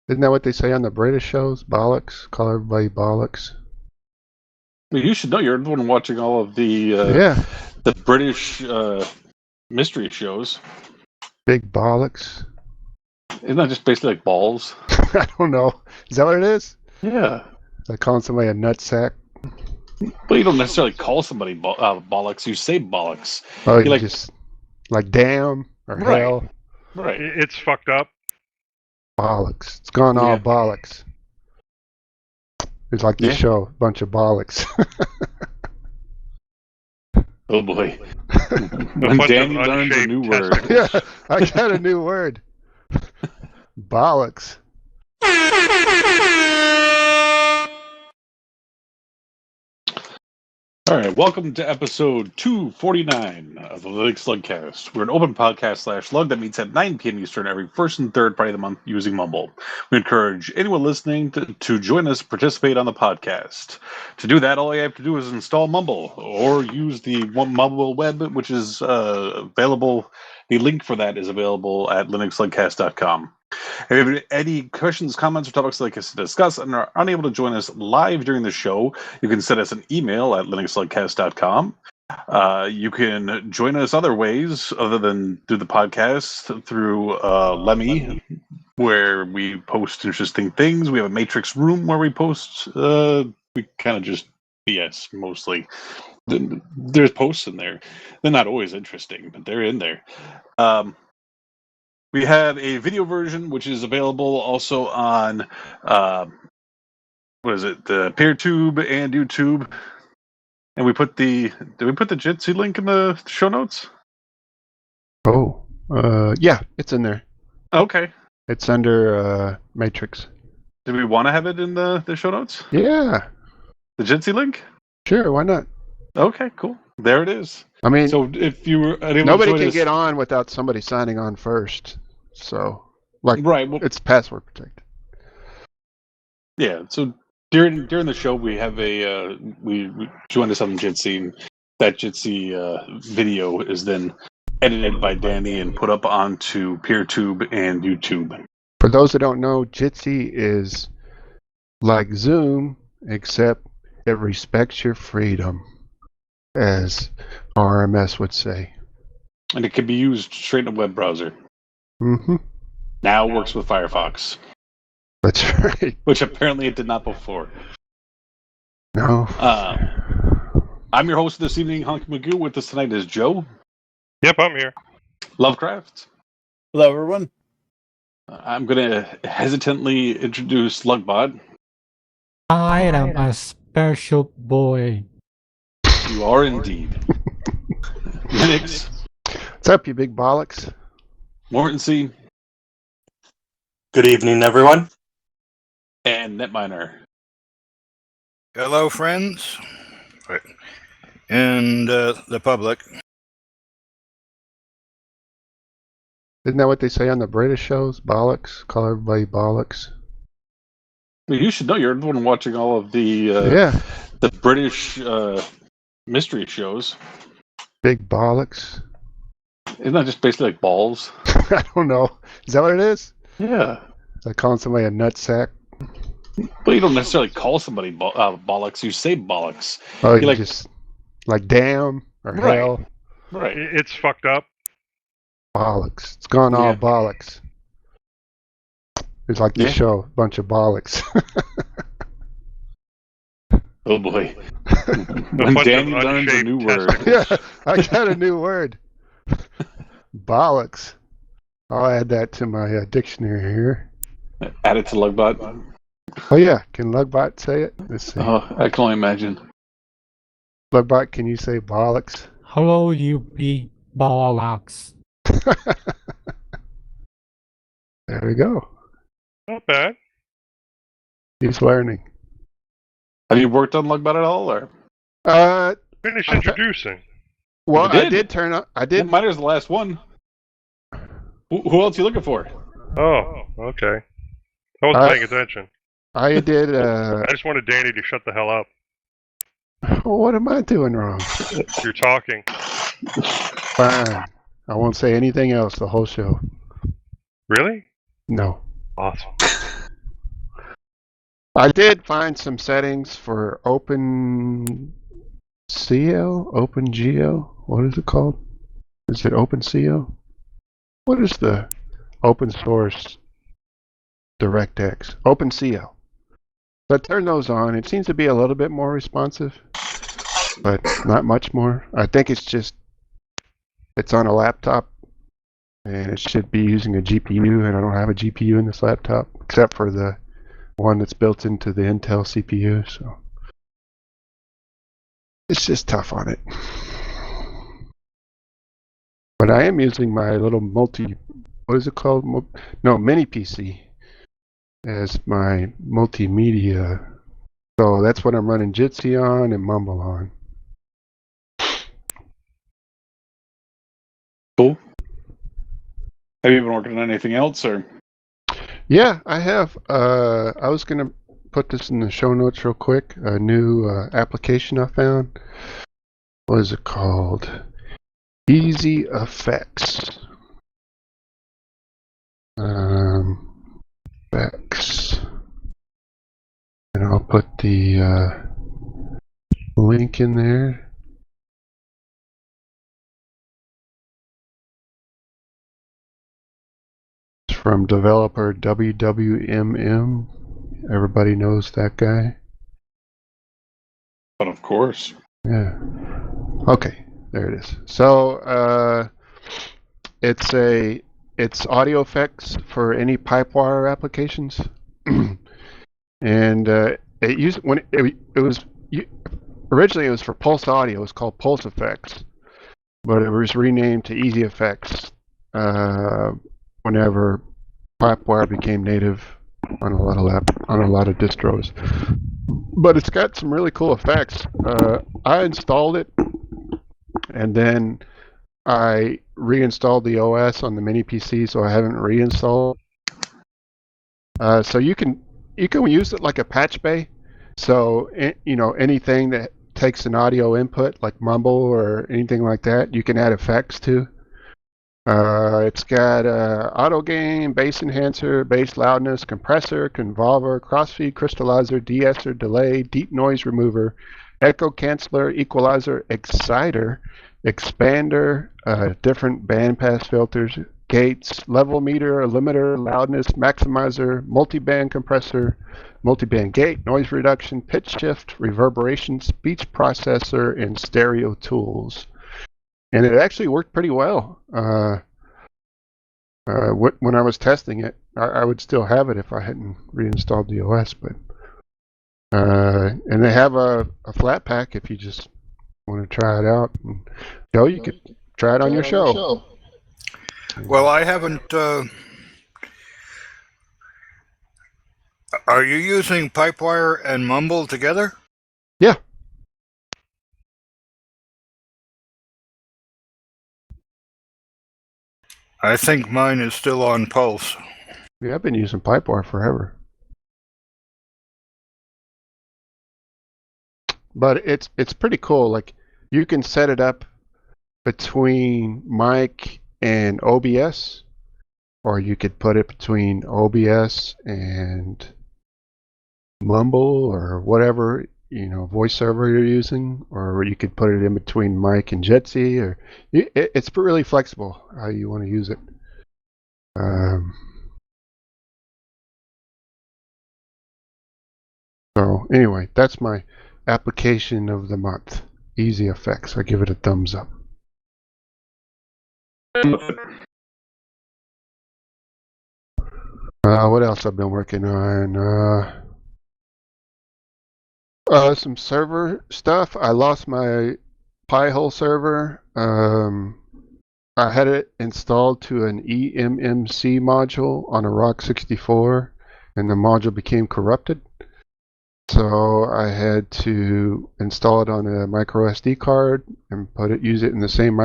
Isn't that what they say on the British shows? Bollocks. Call everybody bollocks. Well, you should know. You're the one watching all of the the British mystery shows. Big bollocks. Isn't that just basically like balls? I don't know. Is that what it is? Yeah. Like calling somebody a nutsack? But you don't necessarily call somebody bollocks. You say bollocks. Oh, you like, just like damn or right. hell. Right. It's fucked up. Bollocks. It's gone all bollocks. It's like this show, a bunch of bollocks. Oh boy. When Danny learns a new word. Yeah, I got a new word. Bollocks. All right, welcome to episode 249 of the LinuxLUGcast. We're an open podcast /lug that meets at 9 p.m. Eastern every first and third Friday of the month using Mumble. We encourage anyone listening to join us, participate on the podcast. To do that, all you have to do is install Mumble or use the Mumble web, which is available. The link for that is available at linuxlugcast.com. If you have any questions, comments, or topics you'd like us to discuss and are unable to join us live during the show, you can send us an email at linuxlugcast.com. You can join us other ways other than through the podcast, through Lemmy, where we post interesting things. We have a Matrix room where we post, we kind of just BS mostly. There's posts in there. They're not always interesting, but they're in there. We have a video version, which is available also on, the Peertube and YouTube. And did we put the Jitsi link in the show notes? Oh, yeah, it's in there. Okay. It's under Matrix. Do we want to have it in the show notes? Yeah. The Jitsi link? Sure, why not? Okay, cool. There it is. I mean, so if you were nobody can get on without somebody signing on first. So, like, right, well, it's password protected. Yeah. So during the show, we have we joined us on Jitsi, and that Jitsi video is then edited by Danny and put up onto Peertube and YouTube. For those that don't know, Jitsi is like Zoom, except it respects your freedom, as RMS would say. And it can be used straight in a web browser. Mm-hmm. Now it works with Firefox. That's right. Which apparently it did not before. No. I'm your host this evening, Honkey Magoo. With us tonight is Joe. Yep, I'm here. Lovecraft. Hello, everyone. I'm going to hesitantly introduce Lugbot. I am a special boy. You are indeed. Minnix. What's up, you big bollocks? Mordancy. Good evening, everyone. And Netminer. Hello, friends. And the public. Isn't that what they say on the British shows? Bollocks. Call everybody bollocks. Well, you should know. You're the one watching all of the the British mystery shows. Big bollocks. Isn't that just basically like balls? I don't know. Is that what it is? Yeah. Like calling somebody a nutsack? But you don't necessarily call somebody bollocks. You say bollocks. Oh, you just like damn or hell. Right. It's fucked up. Bollocks. It's gone all bollocks. It's like this show, a bunch of bollocks. Oh boy. When Danny learns a new word. Yeah, I got a new word. Bollocks. I'll add that to my dictionary here. Add it to Lugbot. Oh yeah, can Lugbot say it? Let's see. Oh, I can only imagine. Lugbot, can you say bollocks? Hello, you big bollocks. There we go. Not bad. He's learning. Have you worked on Lugbot at all, or? Finish introducing. Well, I did turn up. I did. Miner's the last one. Who else are you looking for? Oh, okay. I wasn't paying attention. I did. I just wanted Danny to shut the hell up. What am I doing wrong? You're talking. Fine. I won't say anything else the whole show. Really? No. Awesome. I did find some settings for OpenCL, OpenGL. What is it called? Is it OpenCL? What is the open source DirectX? OpenCL. So I turned those on. It seems to be a little bit more responsive, but not much more. I think it's on a laptop, and it should be using a GPU, and I don't have a GPU in this laptop, except for the one that's built into the Intel CPU, so it's just tough on it. But I am using my little what is it called? Mini PC as my multimedia. So that's what I'm running Jitsi on and Mumble on. Cool. Have you been working on anything else, or? Yeah, I have. I was going to put this in the show notes real quick. A new application I found. What is it called? EasyEffects. Effects. And I'll put the link in there. It's from developer WWMM. Everybody knows that guy. But of course. Yeah. Okay, there it is. So it's audio effects for any pipewire applications, and originally it was for Pulse Audio. It was called Pulse Effects, but it was renamed to EasyEffects whenever pipewire became native on a lot of distros. But it's got some really cool effects. I installed it, and then I reinstalled the OS on the mini PC, so I haven't reinstalled. So you can use it like a patch bay. So anything that takes an audio input, like mumble or anything like that, you can add effects to. It's got auto gain, bass enhancer, bass loudness, compressor, convolver, crossfeed, crystallizer, de-esser, delay, deep noise remover, echo canceller, equalizer, exciter, expander, different bandpass filters, gates, level meter, limiter, loudness, maximizer, multiband compressor, multiband gate, noise reduction, pitch shift, reverberation, speech processor, and stereo tools. And it actually worked pretty well. When I was testing it, I would still have it if I hadn't reinstalled the OS. But and they have a flat pack if you just want to try it out. And, you could try it on your show. Well, I haven't. Are you using Pipewire and Mumble together? Yeah. I think mine is still on Pulse. Yeah, I've been using Pipewire forever. But it's pretty cool. Like, you can set it up between mic and OBS, or you could put it between OBS and Mumble or whatever voice server you're using, or you could put it in between mic and Jitsi, or it's really flexible how you want to use it. So anyway, that's my application of the month. EasyEffects. I give it a thumbs up. What else I've been working on? Some server stuff. I lost my Pi-hole server. I had it installed to an eMMC module on a Rock64, and the module became corrupted. So I had to install it on a micro SD card and use it in the same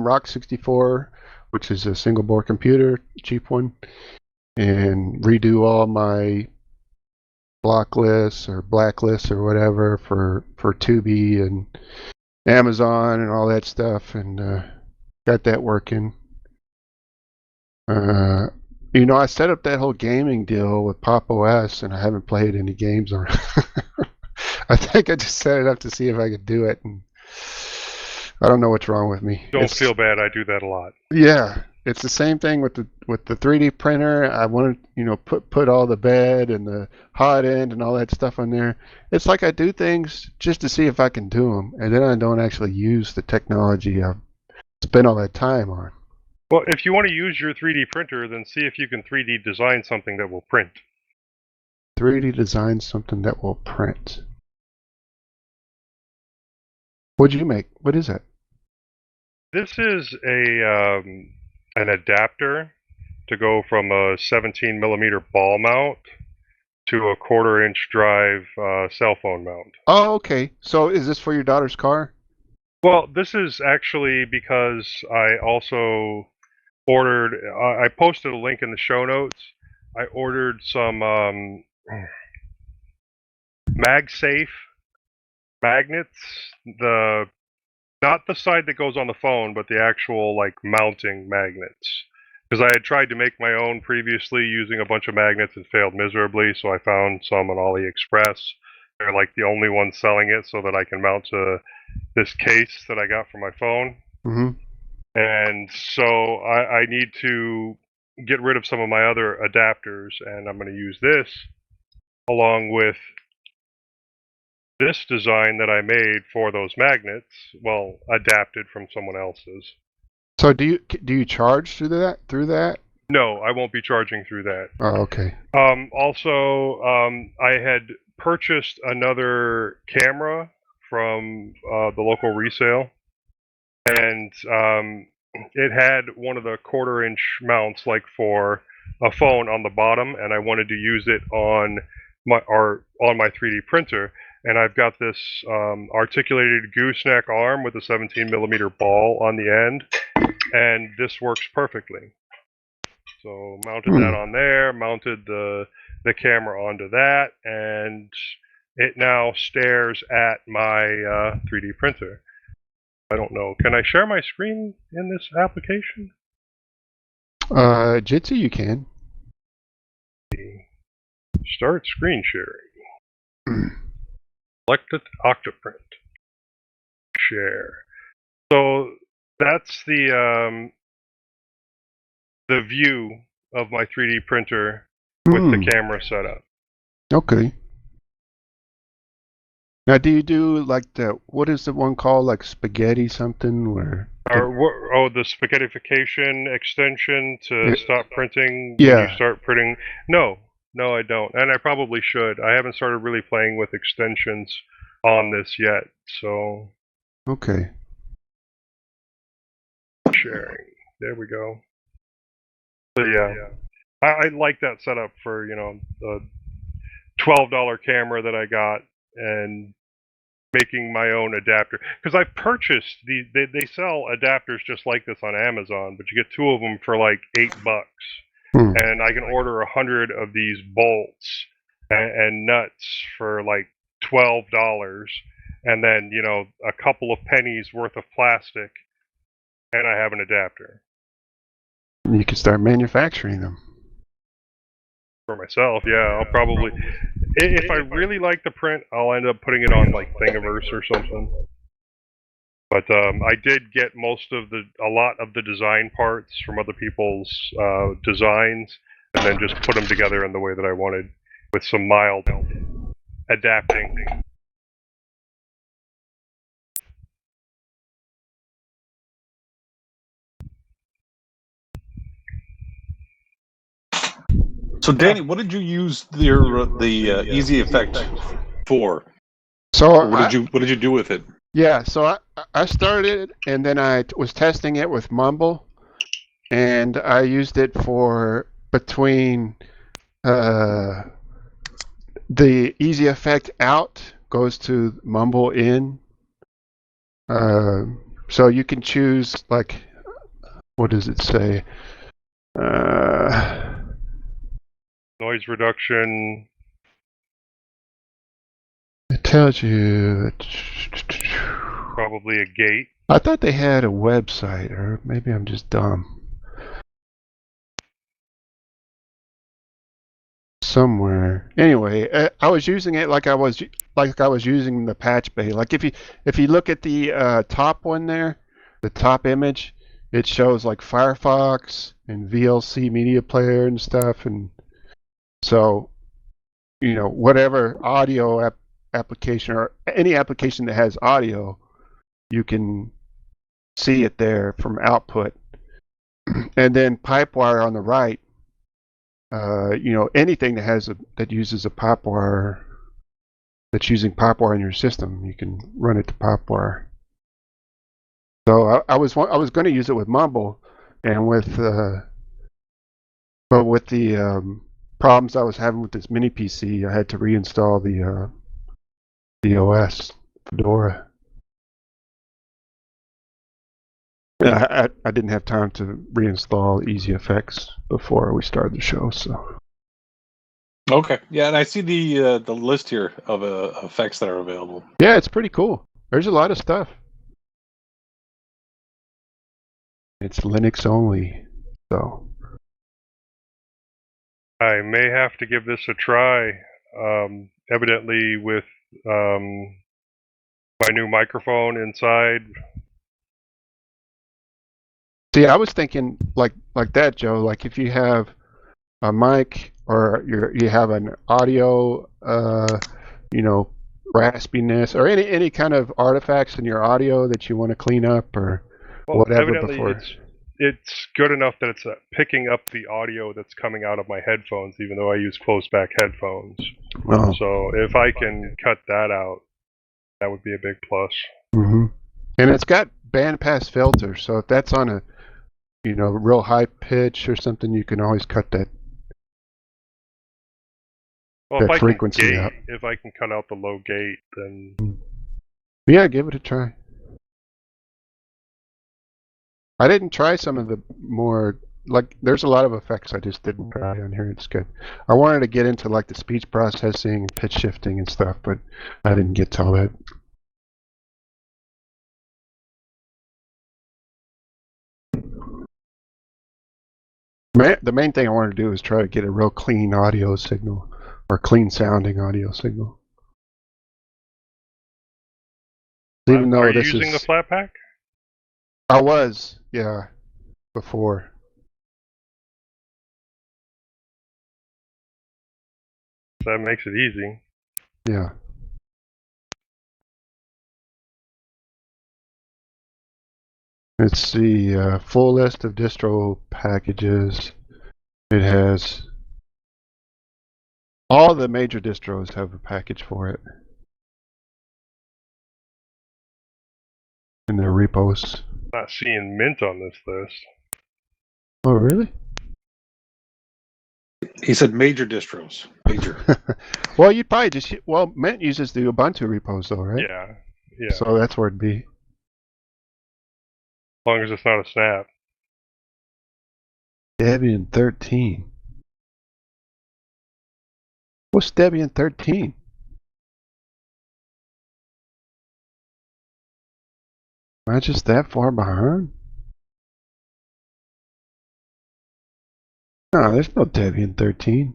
Rock64, which is a single board computer, cheap one, and redo all my block lists or blacklists or whatever for Tubi and Amazon and all that stuff, and got that working. You know, I set up that whole gaming deal with Pop OS, and I haven't played any games on it. I think I just set it up to see if I could do it, and I don't know what's wrong with me. Don't feel bad. I do that a lot. Yeah, it's the same thing with the 3D printer. I wanted, put all the bed and the hot end and all that stuff on there. It's like I do things just to see if I can do them, and then I don't actually use the technology I've spent all that time on. Well, if you want to use your 3D printer, then see if you can 3D design something that will print. 3D design something that will print. What'd you make? What is that? This is an adapter to go from a 17 millimeter ball mount to a 1/4 inch drive cell phone mount. Oh, okay. So is this for your daughter's car? Well, this is actually because I also ordered, I posted a link in the show notes. I ordered some MagSafe magnets, not the side that goes on the phone, but the actual like mounting magnets. Because I had tried to make my own previously using a bunch of magnets and failed miserably, so I found some on AliExpress. They're like the only ones selling it, so that I can mount to this case that I got for my phone. Mm-hmm. And so I need to get rid of some of my other adapters, and I'm going to use this along with this design that I made for those magnets, well, adapted from someone else's. So do you charge through that? No, I won't be charging through that. Oh, okay. Also, I had purchased another camera from the local resale, and it had one of the 1/4 inch mounts like for a phone on the bottom, and I wanted to use it on my 3D printer. And I've got this articulated gooseneck arm with a 17 millimeter ball on the end, and this works perfectly. So mounted that on there, mounted the camera onto that, and it now stares at my 3D printer. I don't know. Can I share my screen in this application? Jitsi, you can. Start screen sharing. Selected Octoprint. Share. So that's the view of my 3D printer with the camera set up. Okay. Now, do you do like what is the one called, like spaghetti something, where? The spaghettification extension to stop printing Yeah. when you start printing? No, I don't. And I probably should. I haven't started really playing with extensions on this yet, so... Okay. Sharing. There we go. So yeah, I like that setup for, the $12 camera that I got, and making my own adapter. Because I've purchased they sell adapters just like this on Amazon, but you get 2 of them for like $8. And I can order 100 of these bolts and nuts for like $12, and then, a couple of pennies worth of plastic, and I have an adapter. You can start manufacturing them. For myself, yeah. I'll probably, if I really like the print, I'll end up putting it on like Thingiverse or something. But I did get a lot of the design parts from other people's designs, and then just put them together in the way that I wanted, with some mild adapting. So, Danny, what did you use the EasyEffects for? So what did you do with it? Yeah, so I started, and then I was testing it with Mumble, and I used it for between the EasyEffect out goes to Mumble in. So you can choose, like, what does it say? Noise reduction. It tells you. Probably a gate. I thought they had a website, or maybe I'm just dumb. somewhere. Anyway, I was using it like I was using the patch bay. Like if you look at the top one there, the top image, it shows like Firefox and VLC media player and stuff, and so whatever audio application or any application that has audio, you can see it there from output. And then Pipewire on the right, anything that uses a Pipewire, that's using Pipewire in your system, you can run it to Pipewire. So I was going to use it with Mumble, and but with the problems I was having with this mini PC, I had to reinstall the OS Fedora. I didn't have time to reinstall EasyEffects before we started the show, so. Okay, yeah, and I see the list here of effects that are available. Yeah, it's pretty cool. There's a lot of stuff. It's Linux only, so. I may have to give this a try. Evidently, with my new microphone inside. See, I was thinking like that, Joe. Like if you have a mic or you have an audio, raspiness or any kind of artifacts in your audio that you want to clean up or whatever before. It's good enough that it's picking up the audio that's coming out of my headphones, even though I use closed-back headphones. Oh. So if I can cut that out, that would be a big plus. Mm-hmm. And it's got bandpass filter, so if that's on a real high pitch or something, you can always cut that. Well, that frequency out. If I can cut out the low gate, then yeah, give it a try. I didn't try some of the more there's a lot of effects I just didn't try on here. It's good. I wanted to get into like the speech processing, pitch shifting and stuff, but I didn't get to all that. The main thing I wanted to do is try to get a real clean audio signal or clean sounding audio signal. Even though are you this using the flat pack? I was, yeah, before. That makes it easy. Yeah. It's the full list of distro packages. It has all the major distros have a package for it in their repos. Not seeing Mint on this list. Oh, really? He said major distros. Major. Well, you'd probably just Mint uses the Ubuntu repos, though, right? Yeah. So that's where it'd be. As long as it's not a snap. Debian 13. What's Debian 13? Am I just that far behind? No, there's no Debian 13.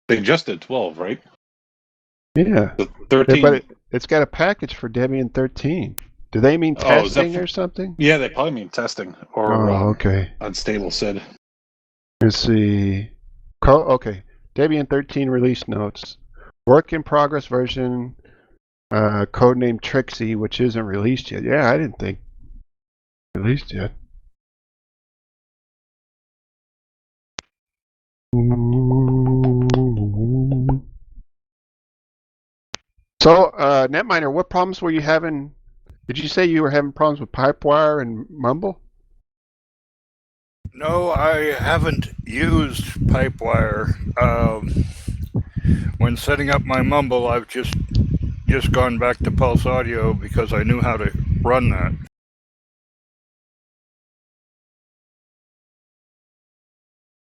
They just did 12, right? Yeah. The 13. But it's got a package for Debian 13. Do they mean testing or something? Yeah, they probably mean testing or okay. Unstable SID. Let's see. Okay. Debian 13 release notes. Work in progress version. Codename Trixie, which isn't released yet. Yeah, I didn't think released yet. So, Netminer, what problems were you having? Did you say you were having problems with Pipewire and Mumble? No, I haven't used Pipewire. When setting up my Mumble, I've just gone back to Pulse Audio because I knew how to run that.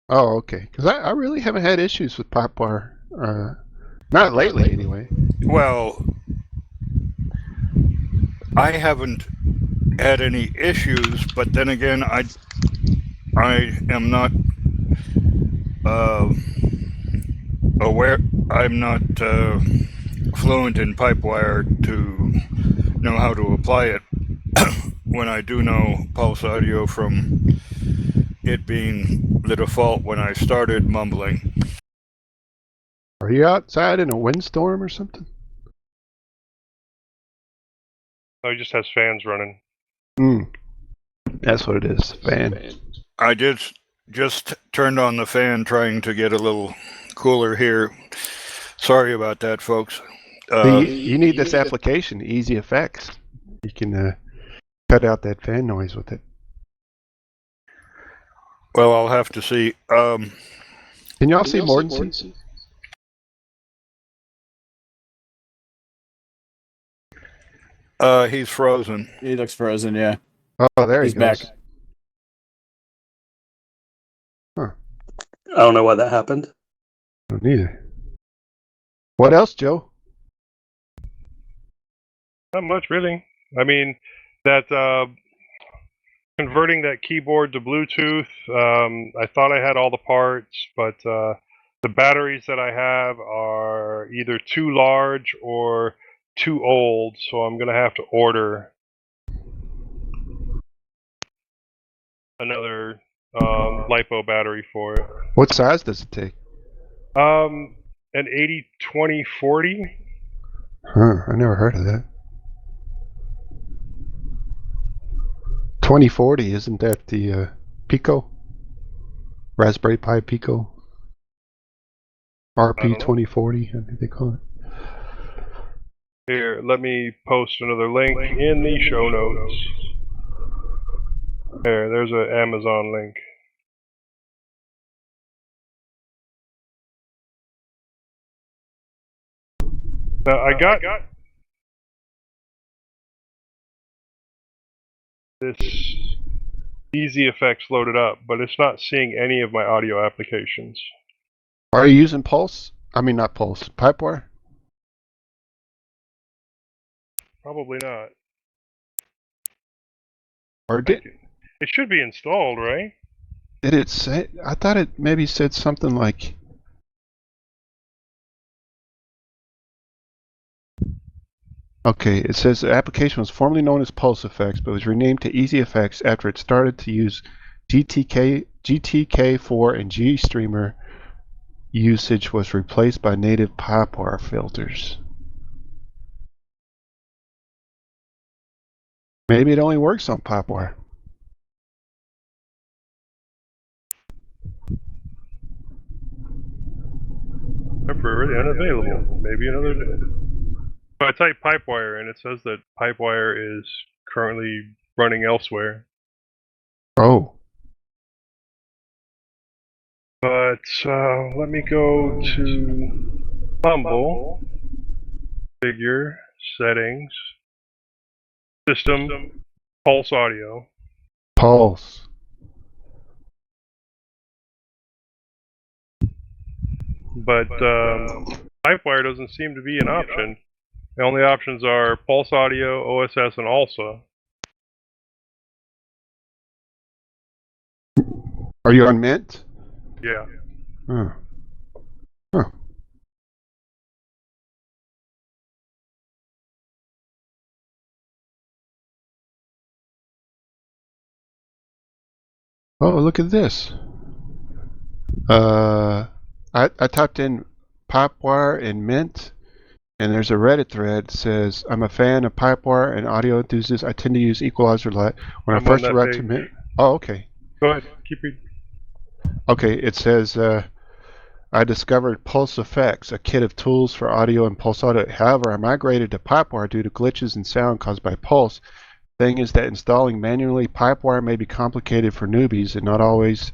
Oh, okay. Because I really haven't had issues with Pipewire. Not lately, anyway. Well, I haven't had any issues, but then again, I am not aware. I'm not fluent in pipewire to know how to apply it. When I do know pulse audio from it being the default when I started mumbling. Are you outside in a windstorm or something? Oh, he just has fans running. That's what it is, fan. I just turned on the fan trying to get a little cooler here. Sorry about that, folks. You need this application, EasyEffects. You can cut out that fan noise with it. Well, I'll have to see. Can y'all see Mordancy? He's frozen. He looks frozen, yeah. Oh, there He's he goes. back. Huh. I don't know why that happened. I don't either. What else, Joe? Not much, really. I mean, that converting that keyboard to Bluetooth, I thought I had all the parts, but the batteries that I have are either too large or too old, so I'm going to have to order another LiPo battery for it. What size does it take? An 80-20-40. Huh, I never heard of that. 2040, isn't that the Pico? Raspberry Pi Pico? RP 2040, I think they call it. Here, let me post another link in the show notes. There's an Amazon link. Now, I got this EasyEffects loaded up, but it's not seeing any of my audio applications. Are you using Pulse? I mean, not Pulse. Pipewire? Probably not. Or did It should be installed, right? it say? I thought it maybe said something like. Okay, it says the application was formerly known as Pulse Effects, but was renamed to EasyEffects after it started to use GTK4 and GStreamer usage was replaced by native pipewire filters. Maybe it only works on pipewire. Temporarily unavailable. Maybe another day. So I type Pipewire and it says that Pipewire is currently running elsewhere. Oh. But let me go to Mumble, Figure, Settings, System, Pulse Audio. Pulse. But Pipewire doesn't seem to be an option. The only options are Pulse Audio, OSS, and ALSA. Are you on Mint? Yeah. Huh. Huh. Oh, look at this. I typed in Pipewire and Mint, and there's a Reddit thread that says, I'm a fan of Pipewire and audio enthusiast. I tend to use equalizer when I first arrived to Mint. Oh, okay. Go ahead. Keep reading. Okay, it says, I discovered Pulse Effects, a kit of tools for audio and Pulse Audio. However, I migrated to Pipewire due to glitches in sound caused by Pulse. Thing is that installing manually Pipewire may be complicated for newbies and not always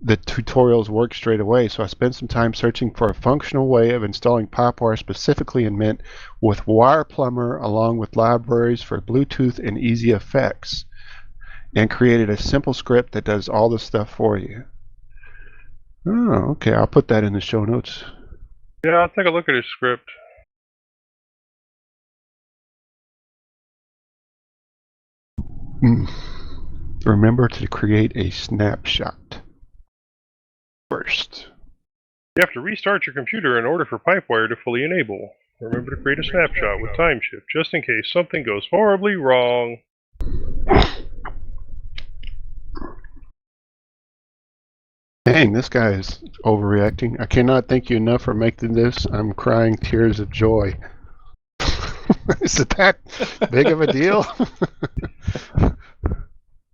the tutorials work straight away, so I spent some time searching for a functional way of installing Pipewire specifically in Mint with Wire Plumber along with libraries for Bluetooth and EasyEffects, and created a simple script that does all this stuff for you. Oh, okay, I'll put that in the show notes. Yeah, I'll take a look at his script. Remember to create a snapshot first. You have to restart your computer in order for Pipewire to fully enable. Remember to create a snapshot with time shift, just in case something goes horribly wrong. Dang, this guy is overreacting. I cannot thank you enough for making this. I'm crying tears of joy. Is it that big of a deal?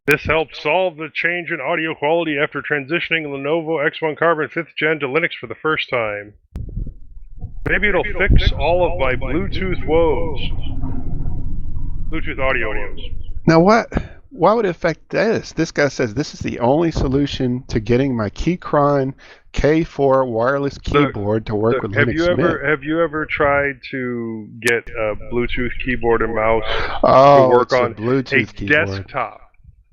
This helped solve the change in audio quality after transitioning Lenovo X1 Carbon 5th Gen to Linux for the first time. Maybe it'll fix all of my Bluetooth woes. Bluetooth audio woes. Now what? Why would it affect this? This guy says this is the only solution to getting my Keychron K4 wireless keyboard to work with Linux Mint. Have you ever tried to get a Bluetooth keyboard and mouse to work it's on a Bluetooth keyboard. desktop?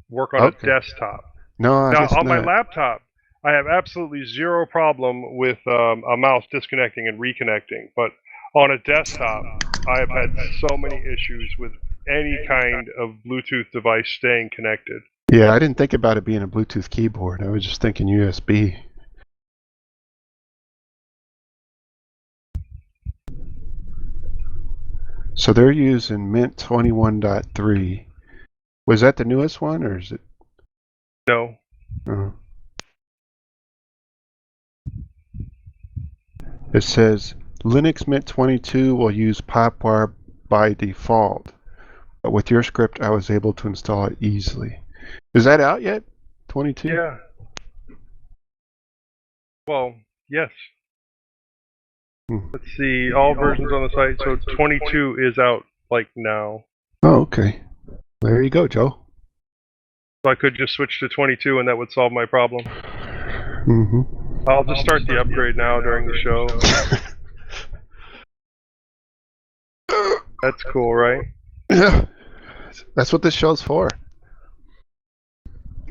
Work on a desktop. No, I guess on my not. laptop, I have absolutely zero problem with a mouse disconnecting and reconnecting. But on a desktop, I have had so many issues with any kind of Bluetooth device staying connected. Yeah, I didn't think about it being a Bluetooth keyboard. I was just thinking USB. So they're using Mint 21.3. Was that the newest one, or is it? No. It says Linux Mint 22 will use Pipewire by default. But with your script, I was able to install it easily. Is that out yet? 22? Yeah. Well, yes. Let's see, all versions on the site. So 22 is out, like, now. Oh, okay. There you go, Joe. So I could just switch to 22 and that would solve my problem. Mm-hmm. I'll just start the upgrade now during the show. That's cool, right? Yeah. That's what this show's for.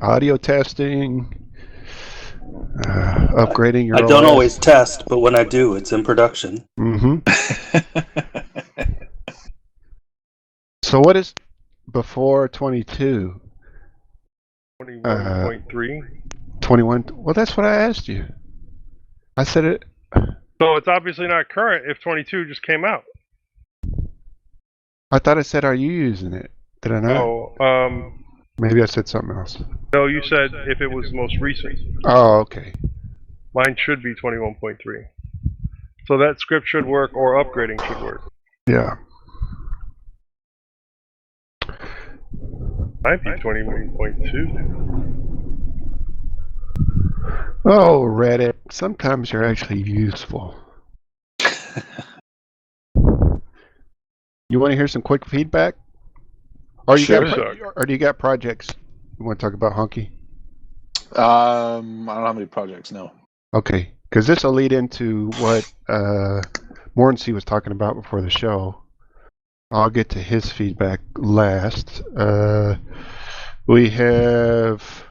Audio testing, upgrading your I don't OS. always test, but when I do, it's in production. Mm-hmm. So what is before 22? 21.3. 21. Well, that's what I asked you. I said it. So it's obviously not current if 22 just came out. I thought I said, are you using it? Did I not? Oh, Maybe I said something else. no, you said if it was most recent. Oh, okay. Mine should be 21.3. So that script should work, or upgrading should work. Yeah. Might be 21.2. Oh, Reddit. Sometimes you're actually useful. You want to hear some quick feedback? Or you Sure. or do you got projects you want to talk about, Honkey? I don't have any projects, no. Okay, because this will lead into what Mordancy was talking about before the show. I'll get to his feedback last. We have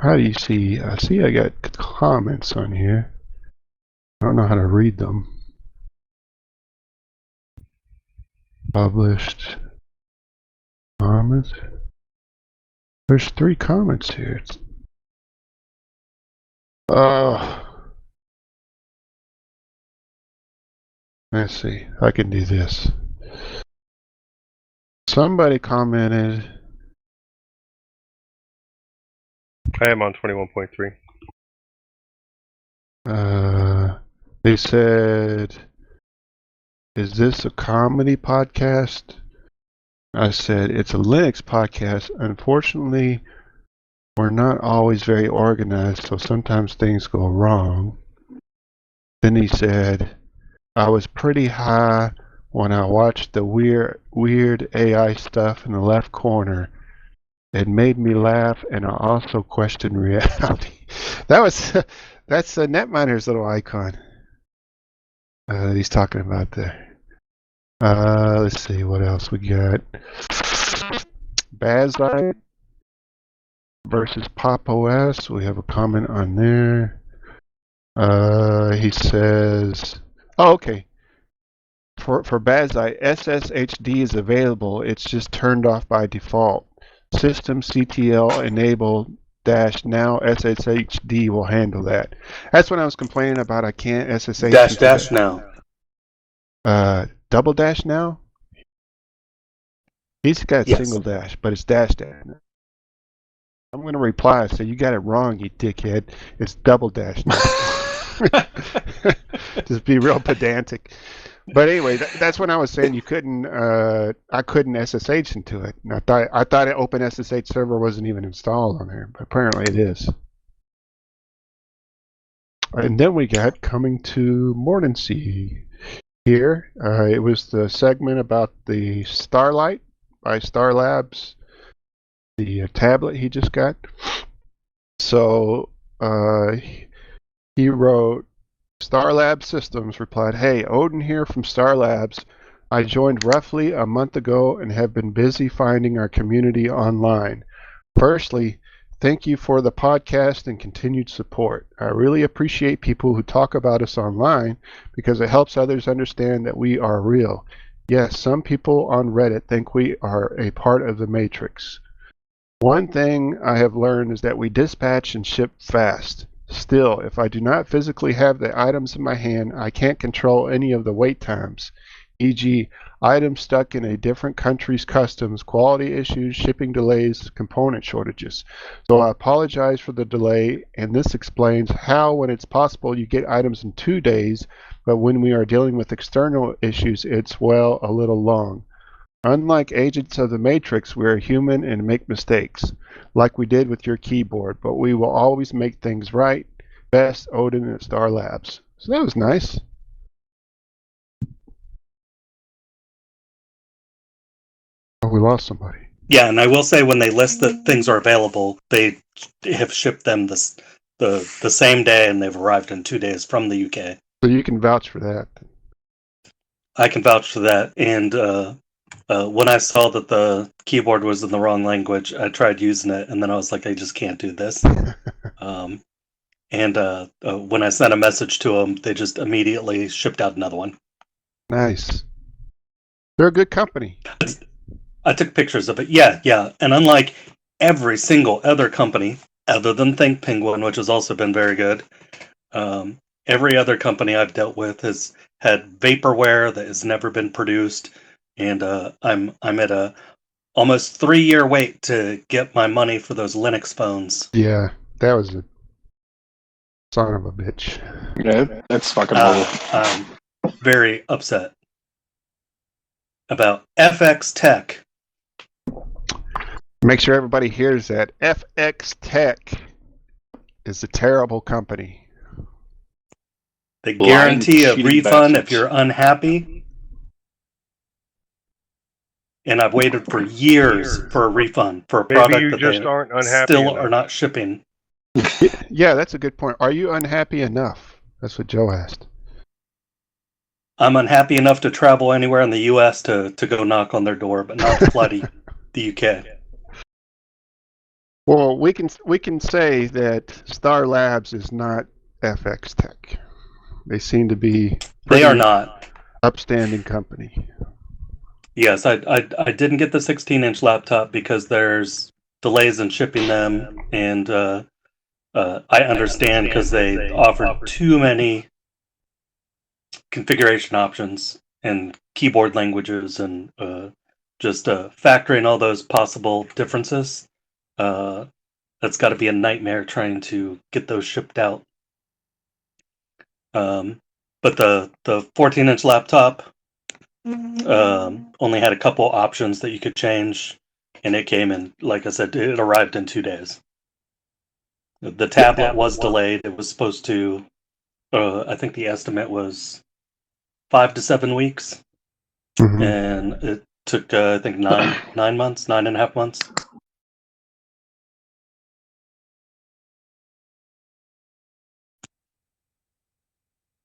how do you see? I see I got comments on here. I don't know how to read them. Published comments. There's 3 comments here. Let's see. I can do this. Somebody commented. I am on 21.3. They said, is this a comedy podcast? I said, it's a Linux podcast. Unfortunately, we're not always very organized, so sometimes things go wrong. Then he said, I was pretty high when I watched the weird AI stuff in the left corner. It made me laugh, and I also questioned reality. That's Netminer's little icon that he's talking about there. Let's see what else we got. Bazite versus Pop OS. We have a comment on there. He says, oh, okay. For Bazite, SSHD is available. It's just turned off by default. System CTL enabled dash now SSHD will handle that. That's when I was complaining about I can't SSH Dash into dash the- now. double dash now. He's got Yes. single dash, but it's dash dash. I'm going to reply. So you got it wrong, you dickhead. It's double dash now. Just be real pedantic. But anyway, that's when I was saying you couldn't. I couldn't SSH into it. And I thought an Open SSH server wasn't even installed on there, but apparently it is. And then we got coming to Mordancy here. It was the segment about the Starlight by Star Labs, the tablet he just got. So he wrote, Star Labs Systems replied, "Hey, Odin here from Star Labs. I joined roughly a month ago and have been busy finding our community online. Firstly, thank you for the podcast and continued support. I really appreciate people who talk about us online because it helps others understand that we are real. Yes, some people on Reddit think we are a part of the Matrix. One thing I have learned is that we dispatch and ship fast. Still, if I do not physically have the items in my hand, I can't control any of the wait times, e.g., items stuck in a different country's customs, quality issues, shipping delays, component shortages. So I apologize for the delay, and this explains how, when it's possible, you get items in 2 days, but when we are dealing with external issues, it's, well, a little long. Unlike agents of the Matrix, we are human and make mistakes, like we did with your keyboard, but we will always make things right. Best, Odin at Star Labs." So that was nice. Oh, we lost somebody. Yeah, and I will say when they list that things are available, they have shipped them the same day, and they've arrived in 2 days from the UK. So you can vouch for that. I can vouch for that. And when I saw that the keyboard was in the wrong language, I tried using it, and then I was like, I just can't do this. When I sent a message to them, they just immediately shipped out another one. Nice. They're a good company. I took pictures of it. Yeah. And unlike every single other company, other than Think Penguin, which has also been very good, every other company I've dealt with has had vaporware that has never been produced, and I'm at a almost 3-year wait to get my money for those Linux phones. Yeah, that was a son of a bitch. Yeah, that's fucking horrible. I'm very upset about FX Tech. Make sure everybody hears that. FX Tech is a terrible company. They Blind, guarantee a cheating refund bastards. if you're unhappy. And I've waited for years for a refund for a Maybe product you that just they aren't unhappy still enough. are not shipping. Yeah, that's a good point. Are you unhappy enough? That's what Joe asked. I'm unhappy enough to travel anywhere in the U.S. to go knock on their door, but not to fly to the U.K. Well, we can say that Star Labs is not FX Tech. They seem to be They are not. upstanding company. Yes, I didn't get the 16-inch laptop because there's delays in shipping them, and I understand because they offered too many configuration options and keyboard languages, and just factoring all those possible differences. That's got to be a nightmare trying to get those shipped out. But the 14-inch laptop only had a couple options that you could change, and it came in, like I said, it arrived in 2 days. The tablet was delayed. It was supposed to, I think the estimate was 5 to 7 weeks, and it took, I think, 9 months, 9.5 months.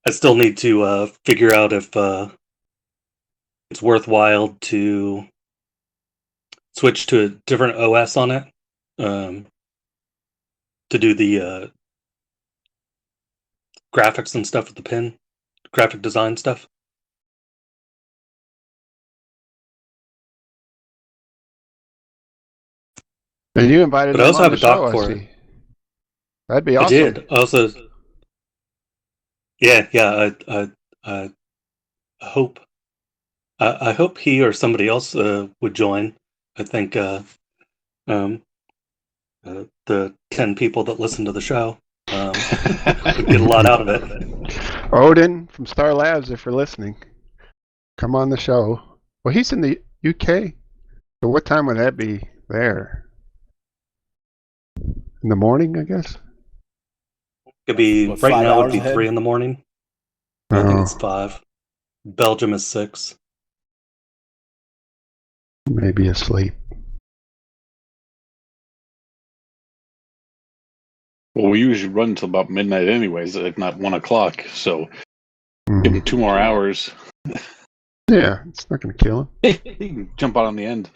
I still need to figure out if it's worthwhile to switch to a different OS on it, to do the graphics and stuff with the pin, graphic design stuff. And you invited But I them also on have the a show, dock I for see. it. That'd be I awesome. did. Also, yeah. I hope. I hope he or somebody else would join. I think the 10 people that listen to the show would get a lot out of it. Odin from Star Labs, if you're listening, come on the show. Well, he's in the UK. So what time would that be there? In the morning, I guess? Could be What, right 5 now. Would hours be ahead? 3 in the morning. I think it's Oh, 5. Belgium is 6. maybe asleep. Well, we usually run until about midnight, anyways, if not 1 o'clock. So give him Mhm. 2 more hours. Yeah, it's not going to kill him. He can jump out on the end.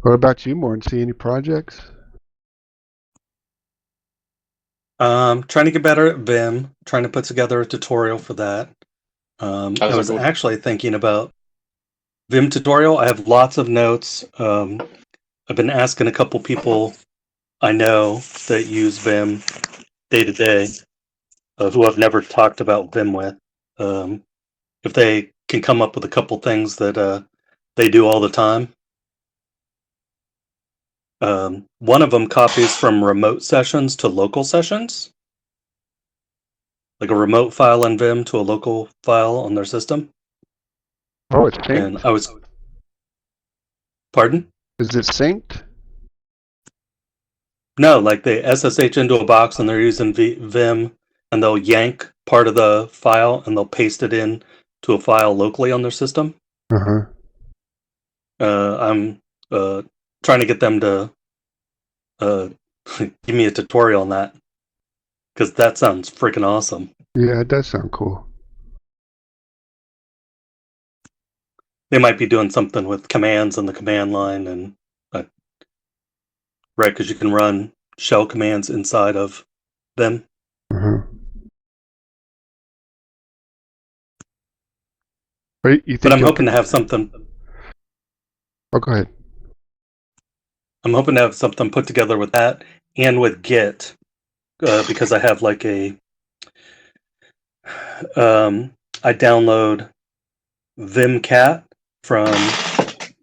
What about you, Mordancy? Any projects? Trying to get better at Vim. Trying to put together a tutorial for that. How I does was that go? actually thinking about Vim tutorial. I have lots of notes. I've been asking a couple people I know that use Vim day to day, who I've never talked about Vim with. If they can come up with a couple things that they do all the time. One of them copies from remote sessions to local sessions, like a remote file in Vim to a local file on their system. Oh, it's And synced? I was, pardon? Is it synced? No, like they SSH into a box and they're using Vim, and they'll yank part of the file and they'll paste it in to a file locally on their system. Uh-huh. I'm trying to get them to give me a tutorial on that, because that sounds freaking awesome. Yeah, it does sound cool. They might be doing something with commands on the command line, and right, because you can run shell commands inside of them. Uh-huh. But you But think I'm you'll... hoping to have something. Oh, go ahead. I'm hoping to have something put together with that and with Git, because I have like a. I download Vimcat from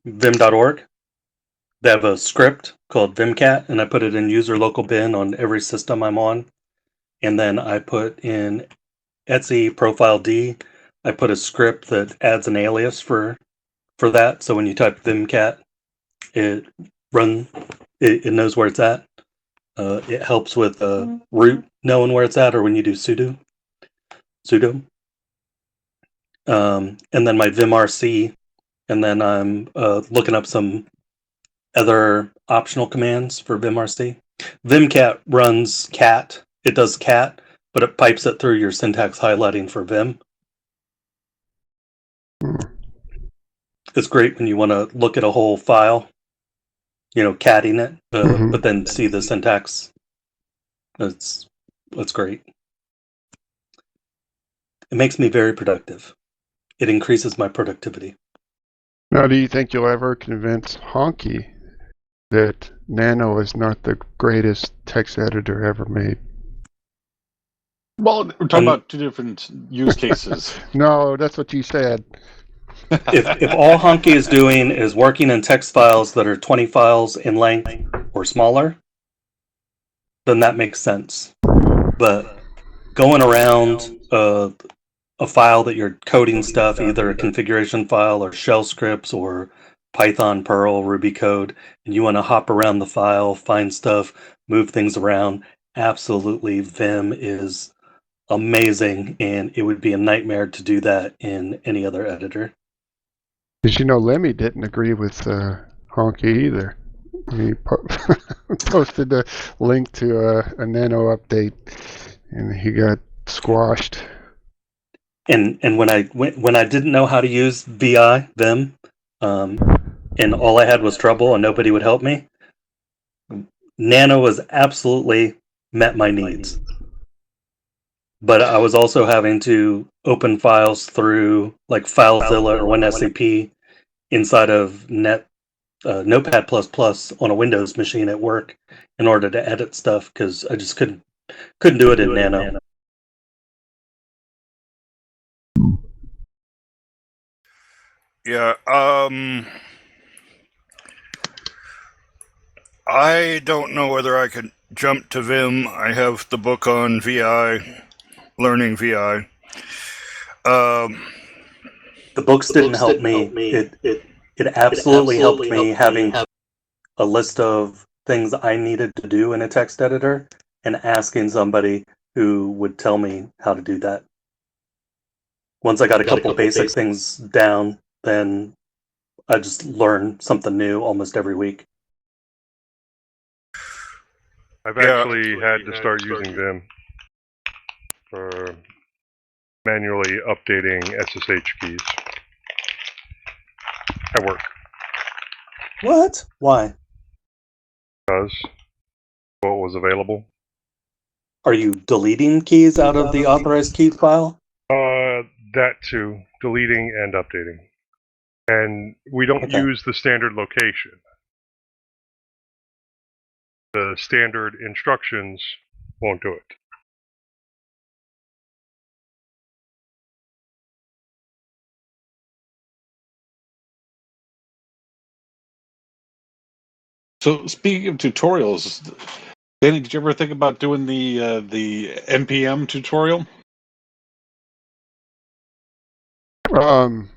vim.org. They have a script called Vimcat, and I put it in user local bin on every system I'm on. And then I put in Etsy profile D. I put a script that adds an alias for that. So when you type Vimcat, it knows where it's at. It helps with root knowing where it's at, or when you do sudo. And then my vimrc, and then I'm looking up some other optional commands for vimrc. Vimcat runs cat. It does cat, but it pipes it through your syntax highlighting for Vim. It's great when you want to look at a whole file, catting it, but then see the syntax. That's great. It makes me very productive. It increases my productivity. Now, do you think you'll ever convince Honkey that Nano is not the greatest text editor ever made? Well, we're talking about two different use cases. No, that's what you said. If all Honkey is doing is working in text files that are 20 files in length or smaller, then that makes sense. But going around a file that you're coding stuff, either a configuration file or shell scripts or Python, Perl, Ruby code, and you want to hop around the file, find stuff, move things around, absolutely Vim is amazing, and it would be a nightmare to do that in any other editor. Did you know Lemmy didn't agree with Honkey either? He posted a link to a Nano update, and he got squashed. And when I didn't know how to use Vim, and all I had was trouble and nobody would help me, Nano was absolutely met my needs. But I was also having to open files through like FileZilla or WinSCP inside of Notepad++ on a Windows machine at work in order to edit stuff because I just couldn't do it in Nano. Yeah, I don't know whether I could jump to Vim. I have the book on VI, learning VI. The books didn't help me. It absolutely helped me having a list of things I needed to do in a text editor and asking somebody who would tell me how to do that. Once I got a couple basic things down, then I just learned something new almost every week. I've actually had to start using Vim for manually updating SSH keys at work. What? Why? Because what was available. Are you deleting keys out of the authorized keys file? That too, deleting and updating. And we don't use the standard location. The standard instructions won't do it. So speaking of tutorials, Danny, did you ever think about doing the NPM tutorial? Do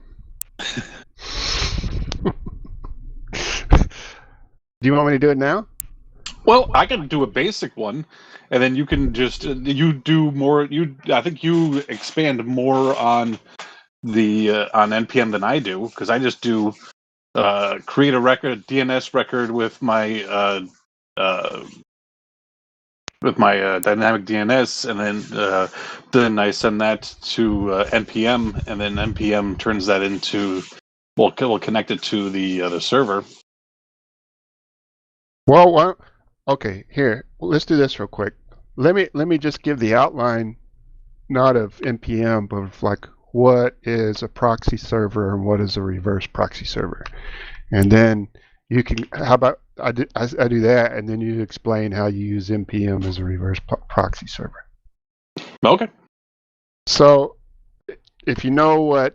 you want me to do it now? Well, I can do a basic one, and then you can just you do more. I think you expand more on the on NPM than I do, because I just do create a record, DNS record with my dynamic DNS, and then I send that to NPM, and then NPM turns that into we'll connect it to the server. Well, okay. Here, let's do this real quick. Let me just give the outline, not of NPM, but of like what is a proxy server and what is a reverse proxy server, and then you can. How about I do that, and then you explain how you use NPM as a reverse proxy server. Okay. So, if you know what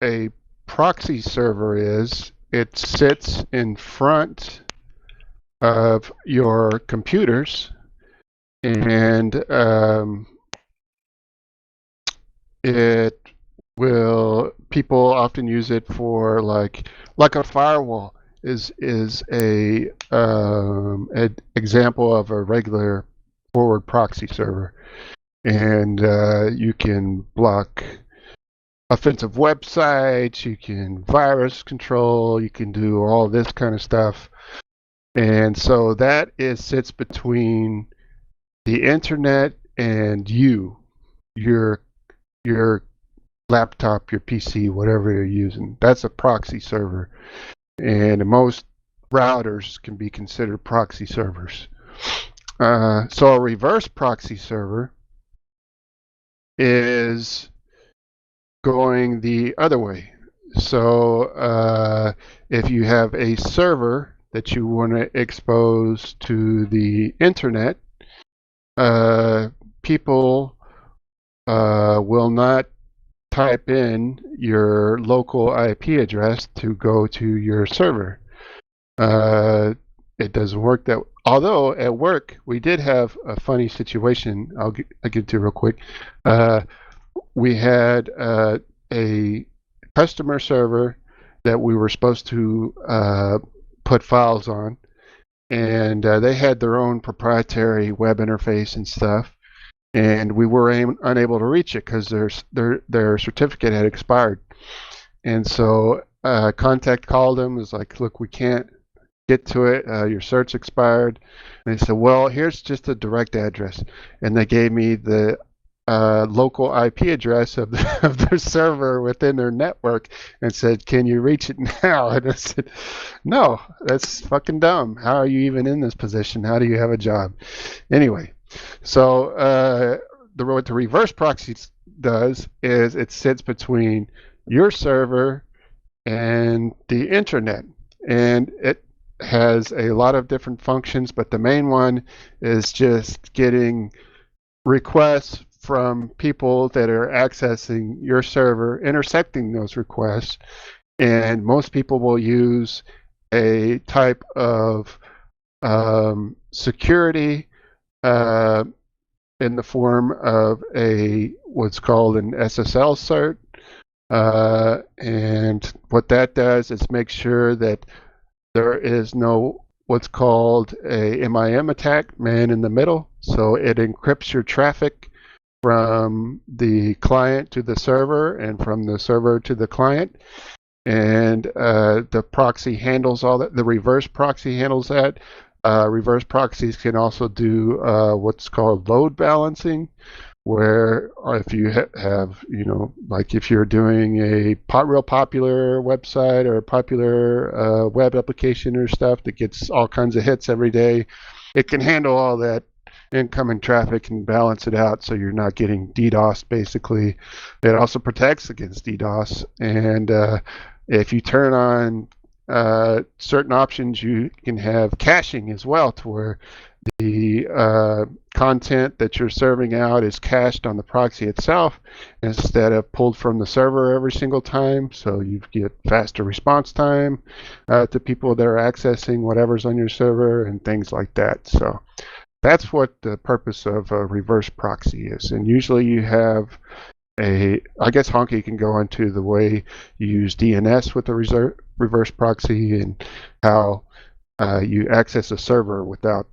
a proxy server is, it sits in front of your computers, and people often use it for like a firewall is a example of a regular forward proxy server, and you can block offensive websites, you can virus control, you can do all this kind of stuff. And so that sits between the internet and your laptop, your PC, whatever you're using. That's a proxy server. And most routers can be considered proxy servers. So a reverse proxy server is going the other way. So if you have a server that you want to expose to the internet, people will not type in your local IP address to go to your server. It doesn't work that way. Although at work we did have a funny situation. I'll get to real quick. We had a customer server that we were supposed to put files on, and they had their own proprietary web interface and stuff, and we were unable to reach it because their certificate had expired. And so Contact called them, was like, look, we can't get to it, your cert's expired. And they said, well, here's just a direct address, and they gave me the local IP address of their server within their network and said, can you reach it now? And I said, no, that's fucking dumb. How are you even in this position? How do you have a job? Anyway, so what the reverse proxy does is it sits between your server and the internet. and it has a lot of different functions, but the main one is just getting requests from people that are accessing your server, intersecting those requests, and most people will use a type of security in the form of what's called an SSL cert, and what that does is make sure that there is no what's called a MIM attack, man in the middle. So it encrypts your traffic from the client to the server and from the server to the client. And the proxy handles all that. The reverse proxy handles that. Reverse proxies can also do what's called load balancing, where if you have, like if you're doing a real popular website or a popular web application or stuff that gets all kinds of hits every day, it can handle all that incoming traffic and balance it out so you're not getting DDoS, basically. It also protects against DDoS, and if you turn on certain options, you can have caching as well, to where the content that you're serving out is cached on the proxy itself instead of pulled from the server every single time, so you get faster response time to people that are accessing whatever's on your server and things like that. So that's what the purpose of a reverse proxy is. And usually you have I guess Honkey can go into the way you use DNS with the reverse proxy and how you access a server without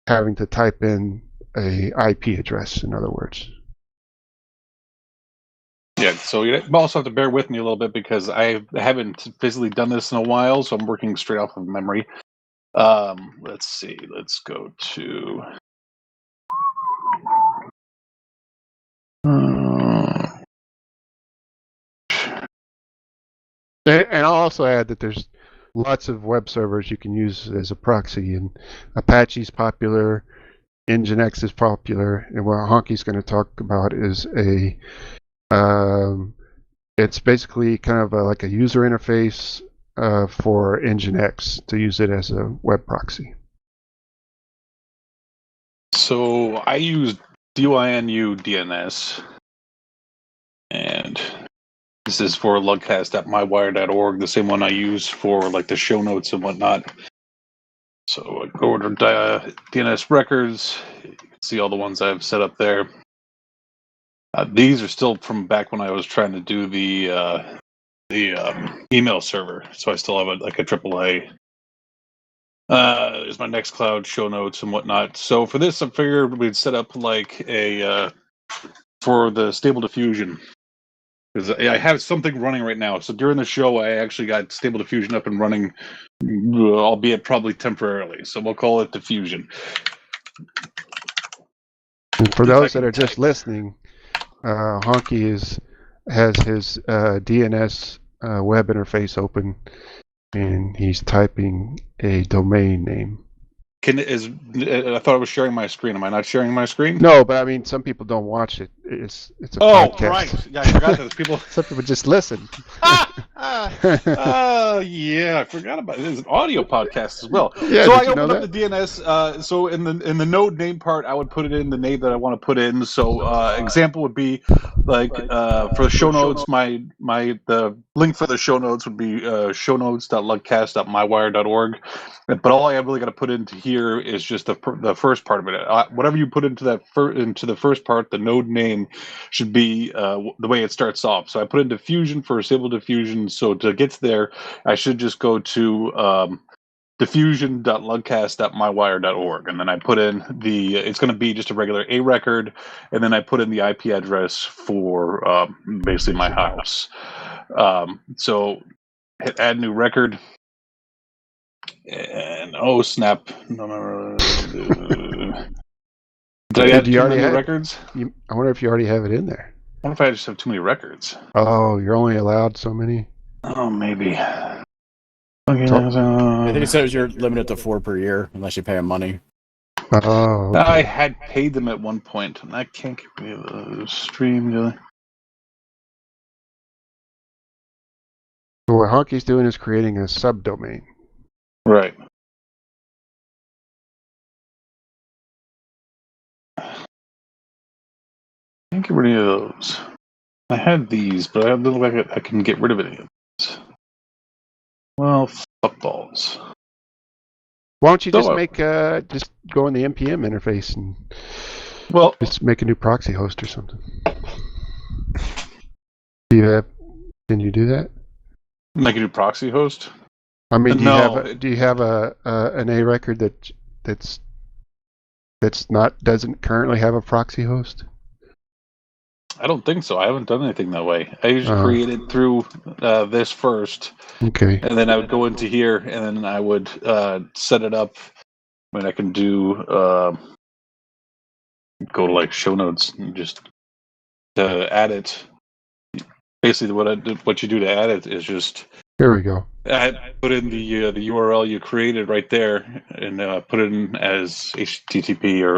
having to type in a IP address, in other words. Yeah, so you also have to bear with me a little bit because I haven't physically done this in a while, so I'm working straight off of memory. Let's see. Let's go to... And I'll also add that there's lots of web servers you can use as a proxy, and Apache's popular, Nginx is popular, and what Honkey's going to talk about is it's basically kind of like a user interface for Nginx to use it as a web proxy. So I use DYNU DNS, and this is for lugcast.mywire.org, the same one I use for like the show notes and whatnot. So I go over to DNS records. You can see all the ones I've set up there. These are still from back when I was trying to do the email server. So I still have a AAA. There's my Nextcloud show notes and whatnot. So for this, I figured we'd set up like a for the Stable Diffusion. Because I have something running right now. So during the show, I actually got Stable Diffusion up and running, albeit probably temporarily. So we'll call it Diffusion. And for those that are just listening, Honkey has his DNS web interface open, and he's typing a domain name. I thought I was sharing my screen. Am I not sharing my screen? No, but I mean, some people don't watch it. It's a podcast. Right. Yeah, I forgot that. People. Some people just listen. Yeah, I forgot about it. It's an audio podcast as well. Yeah, so did I you know opened up that? the DNS. So in the node name part, I would put it in the name that I want to put in. So example would be like for the show notes, the link for the show notes would be shownotes.lugcast.mywire.org. But all I really got to put into here is just the first part of it. Whatever you put into into the first part, the node name should be the way it starts off. So I put in diffusion for Stable Diffusion. So to get there, I should just go to diffusion.lugcast.mywire.org, and then I put in it's going to be just a regular A record, and then I put in the IP address for basically my house. So hit add new record. And oh snap! No. Did I add too many records? I wonder if you already have it in there. What if I just have too many records? Oh, you're only allowed so many? Oh, maybe. I think it says you're limited to 4 per year unless you pay them money. Oh, okay. I had paid them at one point, and I can't get rid of the stream. So what Honkey's doing is creating a subdomain. Right. I can't get rid of those. I had these, but I don't look like I can get rid of any of these. Well, fuck balls. Why don't you just So, make just go in the npm interface and well, just make a new proxy host or something? Can you do that? make a new proxy host. I mean, No, do you have an A record that's not doesn't currently have a proxy host? I don't think so. I haven't done anything that way. I usually create it through this first, Okay. and then I would go into here, and then I would set it up. I mean, I can do go to like show notes and just add it. Basically, what you do to add it is just Here we go. put in the URL you created right there, and put it in as HTTP or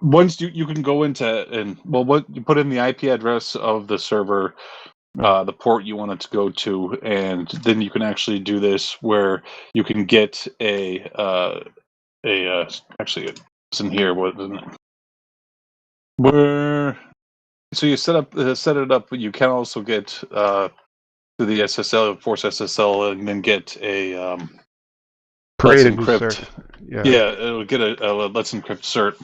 Once you can go into what you put in the IP address of the server, the port you want it to go to, and then you can actually do this where you can get actually it's in here. Where so you set it up, but you can also get to the SSL, force SSL, and then get a Create let's a new encrypt. cert. Yeah. Yeah, it'll get a let's encrypt cert.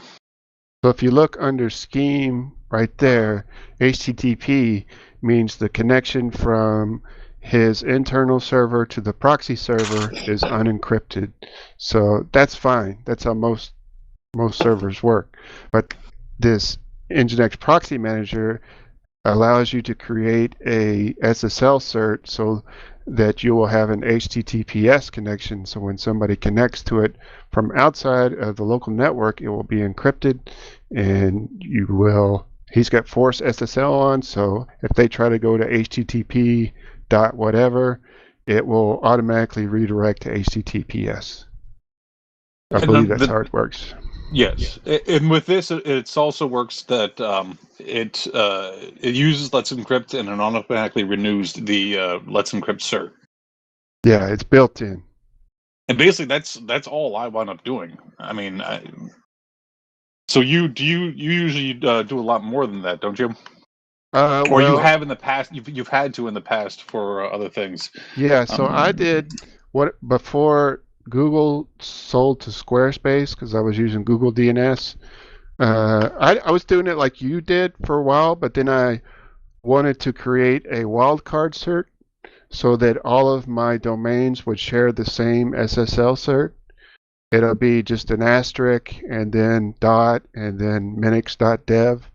So if you look under scheme right there, HTTP means the connection from his internal server to the proxy server is unencrypted. So that's fine. That's how most servers work. But this Nginx proxy manager allows you to create a SSL cert so that you will have an HTTPS connection. So when somebody connects to it from outside of the local network, it will be encrypted, and he's got force SSL on, so if they try to go to HTTP dot whatever, it will automatically redirect to HTTPS. I believe that's how it works. Yes, and with this, it also works that it uses Let's Encrypt, and it automatically renews the Let's Encrypt cert. Yeah, it's built in. And basically, that's all I wound up doing. I mean, so you usually do a lot more than that, don't you? Or you have in the past. You've had to in the past for other things. Yeah, so I did what before Google sold to Squarespace, because I was using Google DNS. I was doing it like you did for a while, but then I wanted to create a wildcard cert so that all of my domains would share the same SSL cert. It'll be just an asterisk and then dot and then Minnix.dev.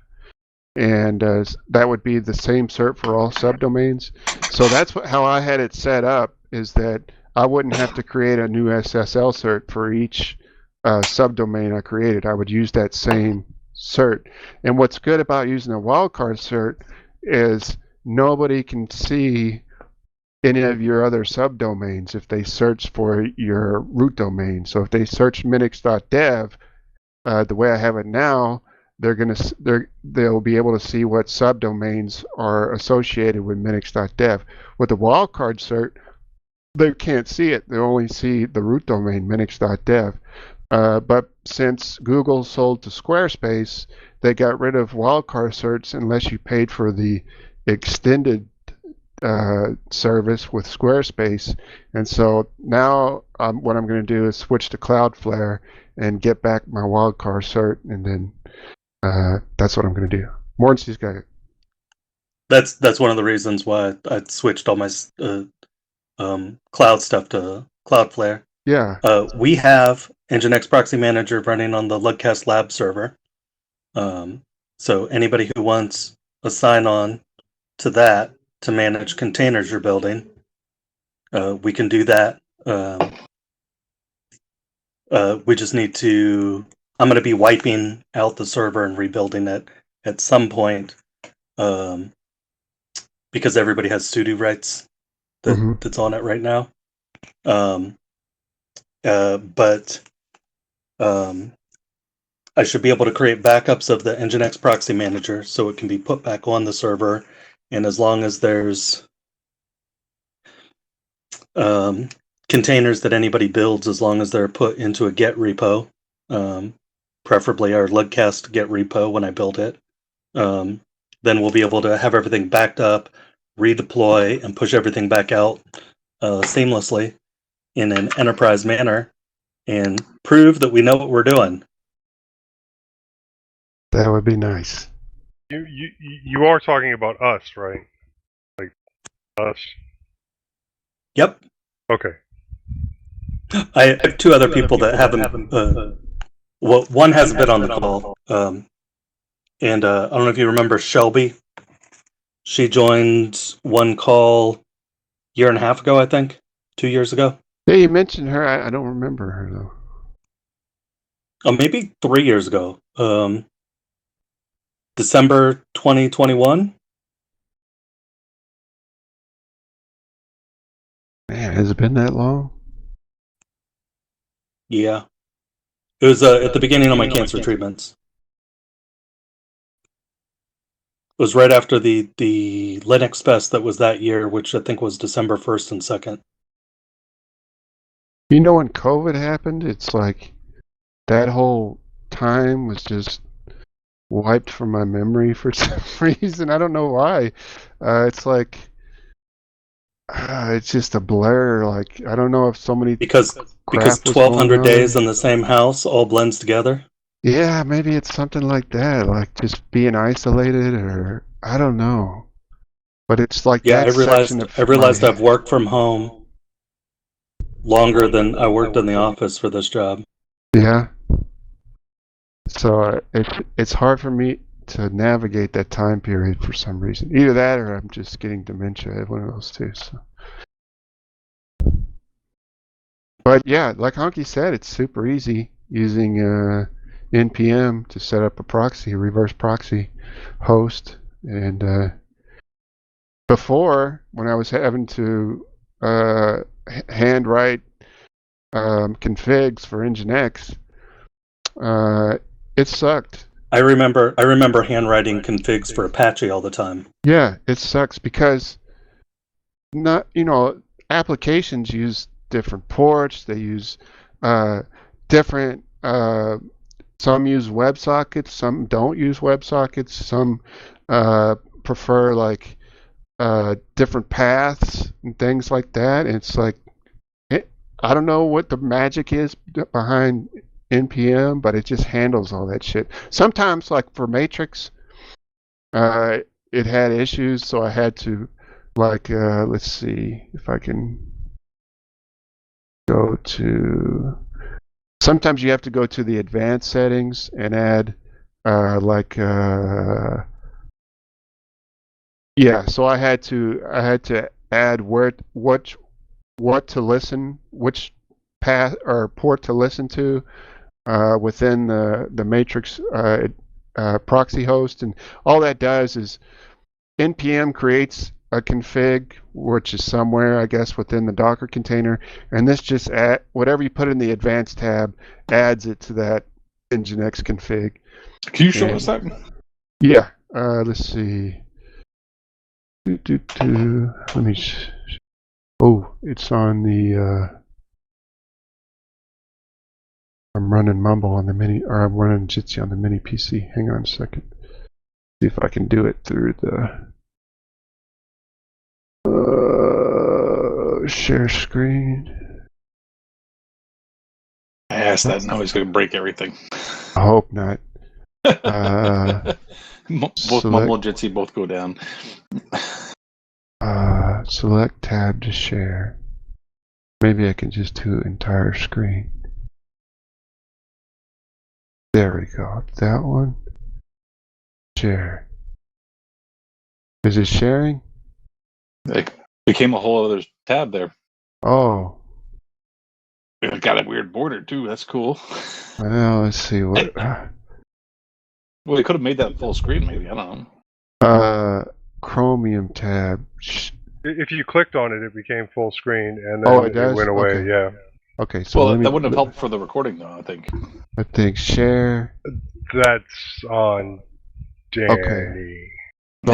And that would be the same cert for all subdomains. So that's how I had it set up, is that I wouldn't have to create a new SSL cert for each subdomain I created. I would use that same cert. And what's good about using a wildcard cert is nobody can see any of your other subdomains if they search for your root domain. So if they search Minnix.dev, the way I have it now, they'll be able to see what subdomains are associated with Minnix.dev. With the wildcard cert, they can't see it. They only see the root domain, Minnix.dev. But since Google sold to Squarespace, they got rid of wildcard certs unless you paid for the extended service with Squarespace. And so now what I'm going to do is switch to Cloudflare and get back my wildcard cert, and then that's what I'm going to do. Mordancy's got it. That's one of the reasons why I switched all my cloud stuff to Cloudflare. Yeah. We have Nginx Proxy Manager running on the Lugcast Lab server. So anybody who wants a sign-on to that to manage containers you're building, we can do that. We just need to... I'm going to be wiping out the server and rebuilding it at some point, because everybody has sudo rights that's on it right now. But I should be able to create backups of the Nginx Proxy Manager so it can be put back on the server. And as long as there's containers that anybody builds as long as they're put into a Git repo, preferably our Lugcast Git repo when I build it. Then we'll be able to have everything backed up, redeploy, and push everything back out seamlessly in an enterprise manner and prove that we know what we're doing. That would be nice. You are talking about us, right? Like us. Yep. Okay. I have two other people that haven't. Well, one hasn't been on the call, and I don't know if you remember Shelby. She joined one call a year and a half ago, I think, 2 years ago. Yeah, you mentioned her. I don't remember her though. Oh, maybe 3 years ago. December 2021. Man, has it been that long? Yeah. It was at the beginning of my cancer treatments. It was right after the Linux Fest that was that year, which I think was December 1st and 2nd. You know, when COVID happened, it's like that whole time was just wiped from my memory for some reason. I don't know why. It's like it's just a blur. Like I don't know if so many Because crap was 1,200 going on. days in the same house all blends together. Yeah, maybe it's something like that, like just being isolated, or I don't know. But it's like Yeah, that section of I realized my- I've worked from home longer than I worked in the office for this job. Yeah. So it's hard for me to navigate that time period for some reason. Either that, or I'm just getting dementia. I have one of those two. So. But yeah, like Honkey said, it's super easy using npm to set up a proxy, a reverse proxy host. And before, when I was having to handwrite configs for Nginx, it sucked. I remember handwriting configs for Apache all the time. Yeah, it sucks because applications use different ports. They use different. Some use WebSockets. Some don't use WebSockets. Some prefer like different paths and things like that. And it's like I don't know what the magic is behind npm, but it just handles all that shit. Sometimes, like for Matrix, it had issues, so I had to, like, let's see if I can go to. Sometimes you have to go to the advanced settings and add, yeah. So I had to add what to listen, which path or port to listen to within the Matrix proxy host, and all that does is npm creates a config which is somewhere, I guess, within the Docker container, and this just whatever you put in the advanced tab adds it to that Nginx config. Can you show us that? Yeah. Let's see. Let me. Oh, it's on the. I'm running Mumble on the mini, or I'm running Jitsi on the mini PC. Hang on a second. See if I can do it through the share screen. I asked that, now he's going to break everything. I hope not. Both Mumble and Jitsi both go down. Select tab to share. Maybe I can just do entire screen. There we go. That one. Share. Is it sharing? It became a whole other tab there. Oh. It got a weird border too. That's cool. Well, let's see what. Well, they could have made that full screen, maybe. I don't know. Chromium tab. If you clicked on it, it became full screen, and then it does? went away. Okay. Yeah. Okay, so Well, that wouldn't have helped for the recording, though, I think. I think share. That's on Danny. Okay. Do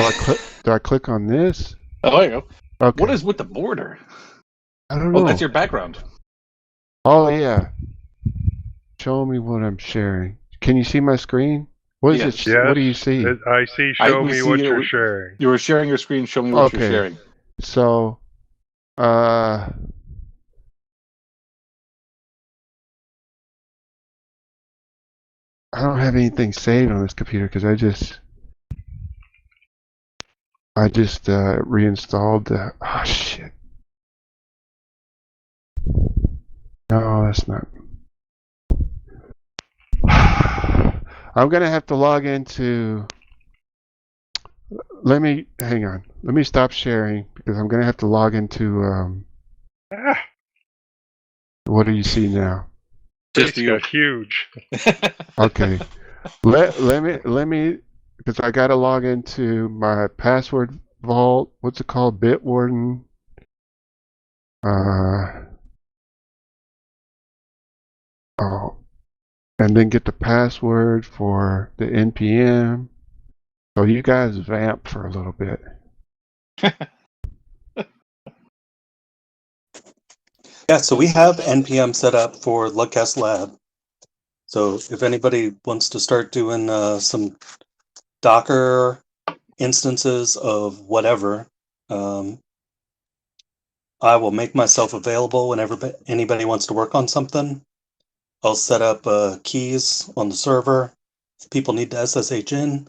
I click on this? Oh, there you go. Okay. What is with the border? I don't know. Oh, that's your background. Oh, yeah. Show me what I'm sharing. Can you see my screen? What is Yes. it? What do you see? I see. Show we me see what you- you're sharing. You were sharing your screen. Show me what you're Okay. sharing. So, I don't have anything saved on this computer because I just reinstalled the. Oh shit! No, that's not. I'm gonna have to log into. Hang on. Let me stop sharing because I'm gonna have to log into. What do you see now? Just It's got huge. Okay. let me because I gotta log into my password vault. What's it called? Bitwarden. And then get the password for the NPM. So you guys vamp for a little bit. Yeah, so we have NPM set up for Lugcast Lab. So if anybody wants to start doing some Docker instances of whatever, I will make myself available whenever anybody wants to work on something. I'll set up keys on the server. If people need to SSH in,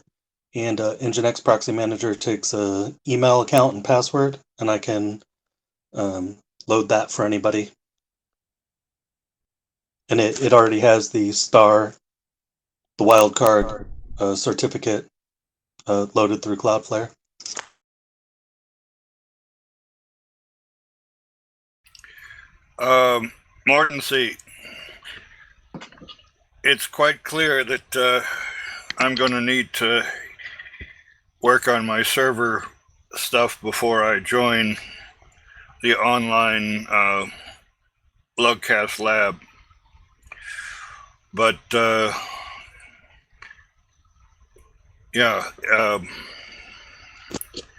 and Nginx Proxy Manager takes a email account and password, and I can load that for anybody. And it already has the star, the wildcard certificate loaded through Cloudflare. Mordancy, it's quite clear that I'm going to need to work on my server stuff before I join the online Lugcast lab. But yeah,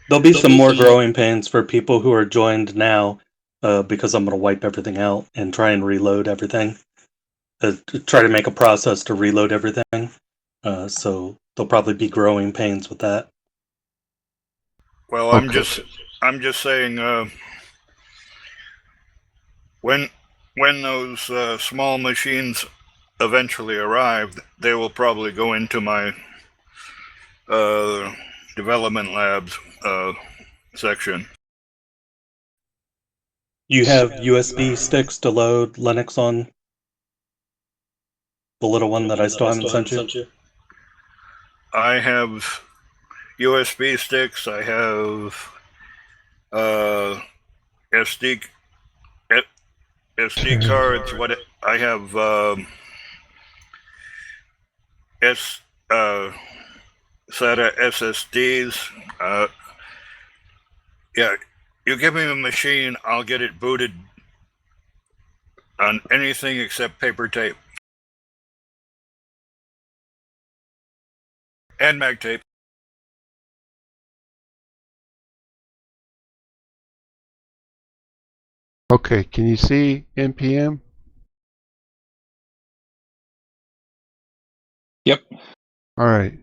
There'll be some more growing pains for people who are joined now because I'm going to wipe everything out and try and reload everything. Try to make a process to reload everything. So there'll probably be growing pains with that. well, Okay. I'm just saying when those small machines eventually arrive, they will probably go into my development labs section. You have USB sticks to load Linux on? The little one that I still haven't sent you? I have USB sticks. I have SD cards. What I have SATA SSDs. Yeah, you give me a machine, I'll get it booted on anything except paper tape and mag tape. Okay, can you see NPM? Yep. All right.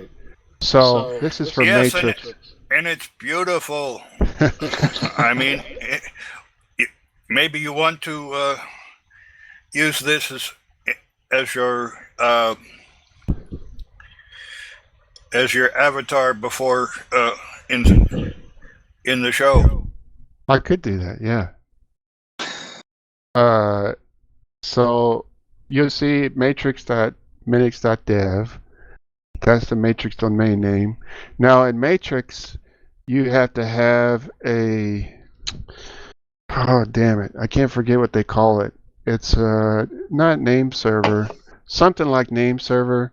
So this is for Yes, Matrix. and it's beautiful. I mean, maybe you want to use this as your avatar before in the show. I could do that, yeah. So you'll see matrix.minix.dev. That's the matrix domain name. Now in matrix, you have to have oh damn it, I can't forget what they call it. It's not name server, something like name server,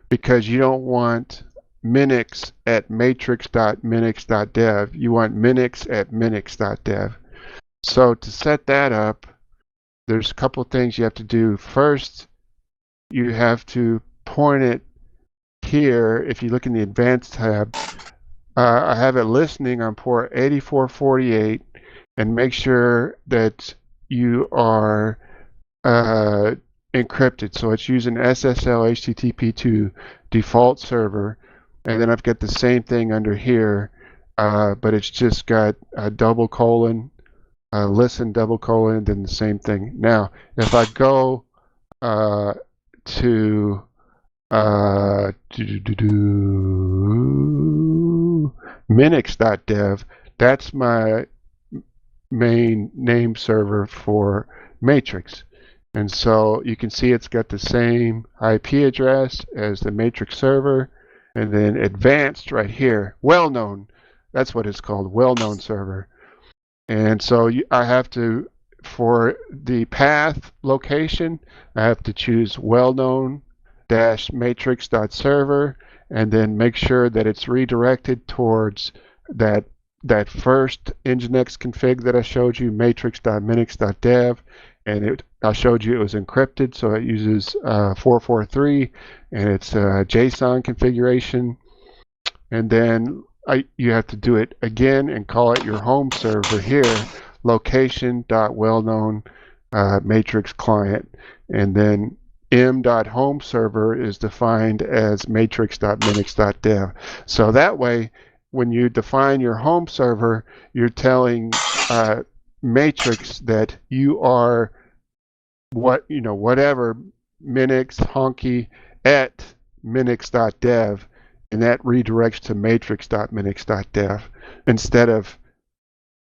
because you don't want Minnix at matrix.minix.dev. You want Minnix at minix.dev. So to set that up, there's a couple of things you have to do. First, you have to point it here. If you look in the advanced tab, I have it listening on port 8448, and make sure that you are encrypted. So it's using SSL HTTP to default server, and then I've got the same thing under here, but it's just got a double colon, listen double colon, then the same thing. Now, if I go to Minnix.dev, that's my main name server for Matrix. And so you can see it's got the same IP address as the Matrix server, and then advanced right here, well-known, that's what it's called, well-known server. And so I have to, for the path location, I have to choose well-known -matrix.server, and then make sure that it's redirected towards that first Nginx config that I showed you, matrix.minix.dev, and I showed you it was encrypted, so it uses 443, and it's a JSON configuration. And then you have to do it again and call it your home server here, location.wellknown matrix client, and then m.home server is defined as matrix.minix.dev. So that way, when you define your home server, you're telling Matrix that you are whatever Minnix Honkey at minix.dev, and that redirects to matrix.minix.dev instead of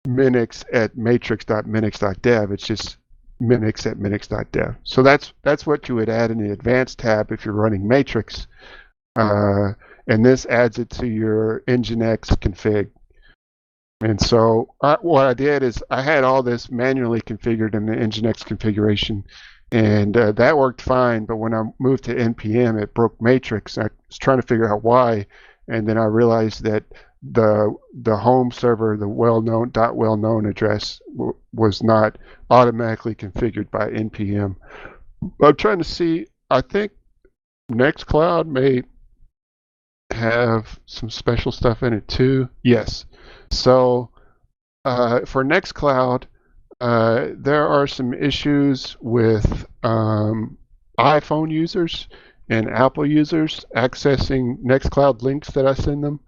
Minnix at matrix.minix.dev. It's just Minnix at minix.dev. So that's what you would add in the advanced tab if you're running Matrix, and this adds it to your Nginx config. And so what I did is I had all this manually configured in the Nginx configuration, and that worked fine. But when I moved to NPM, it broke Matrix. I was trying to figure out why, and then I realized that the home server, the well-known address, was not automatically configured by NPM. I'm trying to see. I think Nextcloud may have some special stuff in it too. Yes. So for Nextcloud, there are some issues with iPhone users and Apple users accessing Nextcloud links that I send them.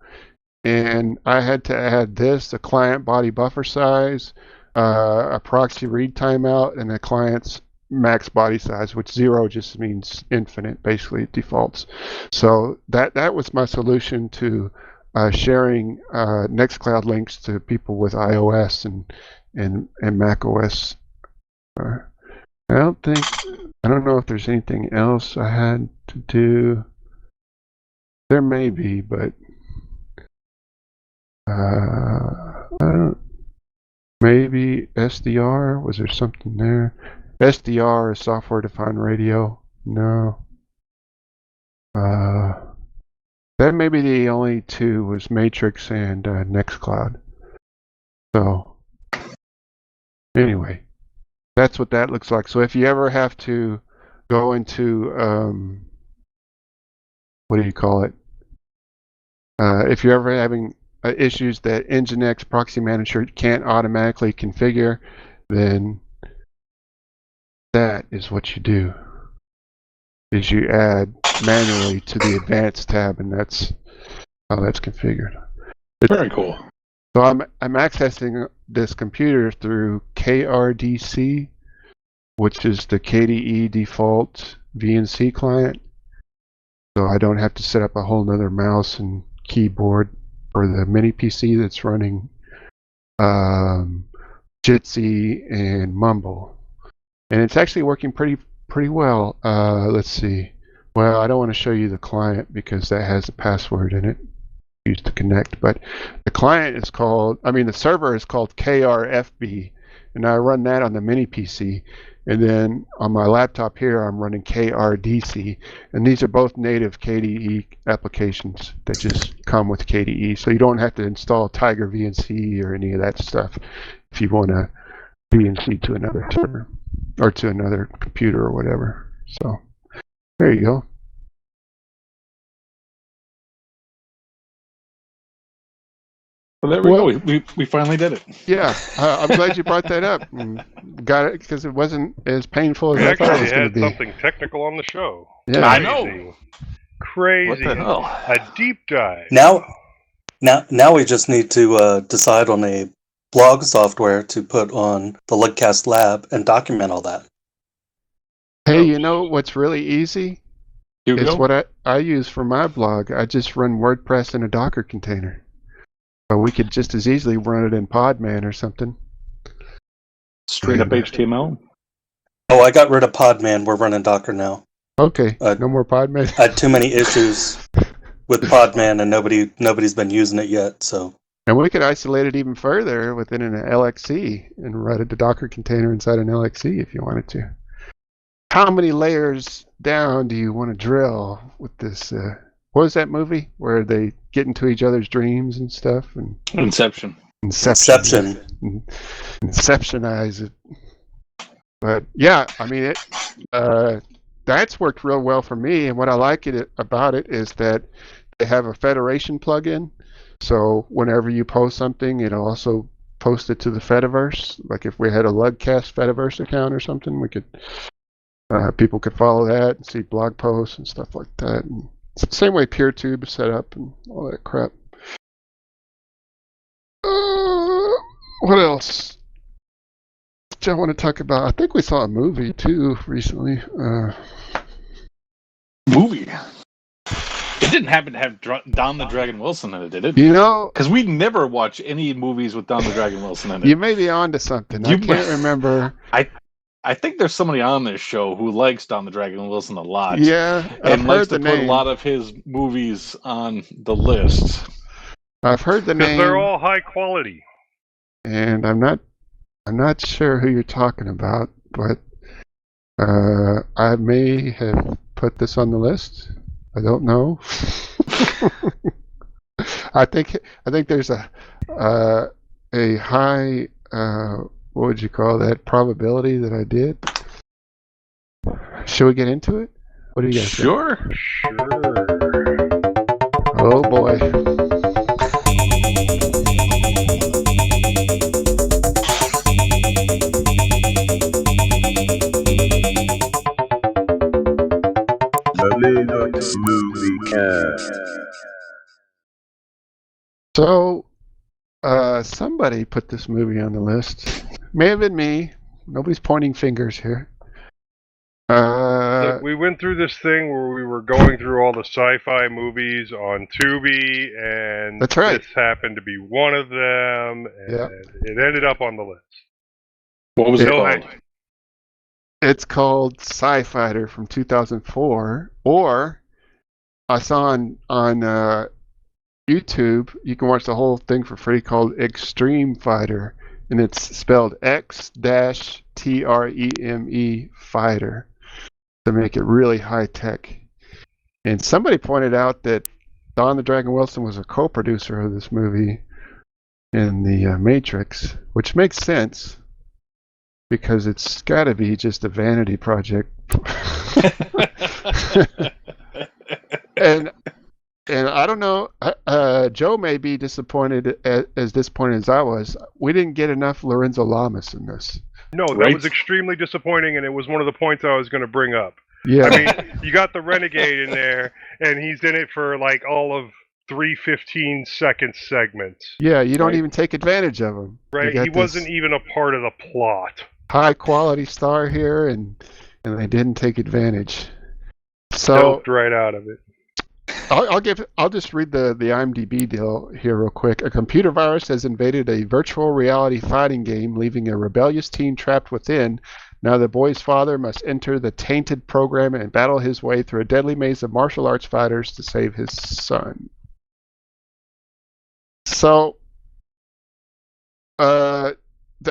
And I had to add this, the client body buffer size, a proxy read timeout, and the client's max body size, which 0 just means infinite, basically it defaults. So that was my solution to sharing Nextcloud links to people with iOS and Mac OS. I don't know if there's anything else I had to do. There may be, but maybe SDR, was there something there? SDR is software defined radio. No. That may be the only two, was Matrix and Nextcloud. So anyway, that's what that looks like. So if you ever have to go into what do you call it? If you're ever having issues that Nginx proxy manager can't automatically configure, then that is what you do. Is you add manually to the advanced tab, and that's how that's configured. Very cool. So I'm accessing this computer through KRDC, which is the KDE default VNC client. So I don't have to set up a whole nother mouse and keyboard for the mini PC that's running Jitsi and Mumble. And it's actually working pretty well. Let's see. Well, I don't want to show you the client because that has a password in it used to connect. But the client is called, the server is called KRFB, and I run that on the mini PC. And then on my laptop here, I'm running KRDC, and these are both native KDE applications that just come with KDE. So you don't have to install Tiger VNC or any of that stuff if you want to VNC to another server or to another computer or whatever. So there you go. Well, there we Well- go. We finally did it. Yeah, I'm glad you brought that up. Got it, because it wasn't as painful as We I thought it actually was going had to be. something technical on the show. Yeah. I know. Crazy. What the hell? A deep dive. Now we just need to decide on a blog software to put on the Lugcast lab and document all that. Hey, you know what's really easy? It's Hugo? what I use for my blog. I just run WordPress in a Docker container. But we could just as easily run it in Podman or something. Straight up HTML? Oh, I got rid of Podman. We're running Docker now. Okay, Uh, no more Podman. I had too many issues with Podman, and nobody's been using it yet. So And we could isolate it even further within an LXC and run a Docker container inside an LXC if you wanted to. How many layers down do you want to drill with this? What was that movie where they get into each other's dreams and stuff? And Inception. Inception. Inceptionize it. But yeah, I mean, that's worked real well for me. And what I like about it is that they have a Federation plugin. So whenever you post something, it'll also post it to the Fediverse. Like if we had a Lugcast Fediverse account or something, we could people could follow that and see blog posts and stuff like that. And it's the same way Peertube is set up and all that crap. What else? I want to talk about. I think we saw a movie too recently. Movie? It didn't happen to have Don the Dragon Wilson in it, did it? You know, Because we never watch any movies with Don the Dragon Wilson in it. you may be onto something. I can't remember. I think there's somebody on this show who likes Don the Dragon Wilson a lot. Yeah, And I've likes heard to the put name. a lot of his movies on the list. I've heard the Because name, they're all high quality. and I'm not sure who you're talking about, but I may have put this on the list. I don't know. I think there's a high what would you call that, probability that I did. Should we get into it? What do you guys think? Sure. Oh boy. LinuxLUGcast. So, somebody put this movie on the list. May have been me. Nobody's pointing fingers here. Look, we went through this thing where we were going through all the sci-fi movies on Tubi, and That's right. this happened to be one of them, and Yep. it ended up on the list. What was it Still called? hanging. It's called Sci-fighter from 2004, or I saw on YouTube, you can watch the whole thing for free, called Extreme Fighter, and it's spelled X-TREME Fighter to make it really high tech. And somebody pointed out that Don the Dragon Wilson was a co-producer of this movie in the Matrix, which makes sense because it's got to be just a vanity project. And I don't know, Joe may be disappointed as disappointed as I was. We didn't get enough Lorenzo Lamas in this. No, that Right. was extremely disappointing, and it was one of the points I was going to bring up. Yeah. I mean, you got the Renegade in there, and he's in it for like all of 3 15-second segments. Yeah, you don't Right. even take advantage of him. You Right? got He wasn't even a part of the plot. high quality star here, and they didn't take advantage. So Helped right out of it. I'll just read the IMDb deal here real quick. A computer virus has invaded a virtual reality fighting game, leaving a rebellious teen trapped within. Now the boy's father must enter the tainted program and battle his way through a deadly maze of martial arts fighters to save his son. So, the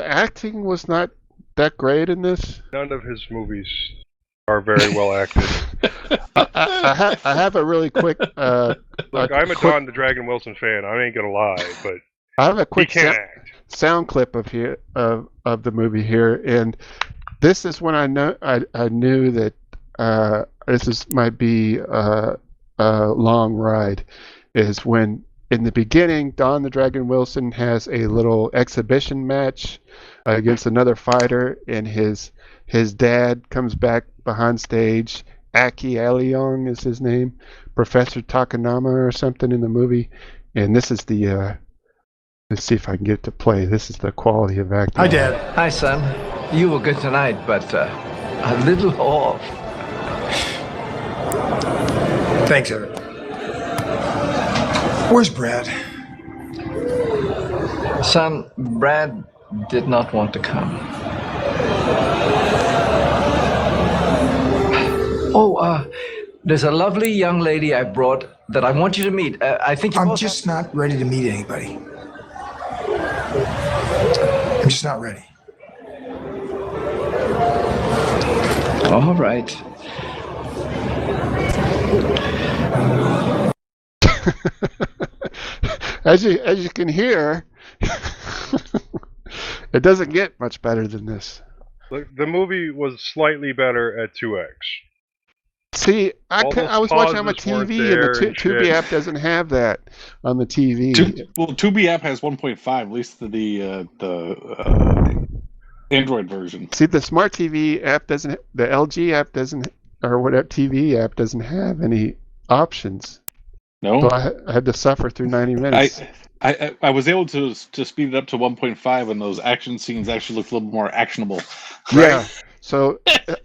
acting was not that great in this. None of his movies are very well acted. I have a really quick. Look, I'm a Don the Dragon Wilson fan. I ain't gonna lie, but I have a he quick can't act. sound clip of the movie here, and this is when I knew that might be a long ride. Is when in the beginning, Don the Dragon Wilson has a little exhibition match against another fighter, and his dad comes back behind stage. Aki Aliong is his name, Professor Takanama or something in the movie. And this is the let's see if I can get it to play. This is the quality of acting. Hi, Dad. Hi, son. You were good tonight, but a little off. Thanks, Eric. Where's Brad? Son, Brad did not want to come. Oh, there's a lovely young lady I brought that I want you to meet. I think I'm just not ready to meet anybody. I'm just not ready. All right. As you can hear, it doesn't get much better than this. The movie was slightly better at 2x. See, I was watching on my pauses weren't TV, there and the and Tubi shit. app doesn't have that on the TV. Tubi app has 1.5, at least the Android version. See, the smart TV app doesn't, the LG app doesn't, or whatever TV app doesn't have any options. No, So I had to suffer through 90 minutes. I was able to speed it up to 1.5, and those action scenes actually looked a little more actionable. Yeah. So,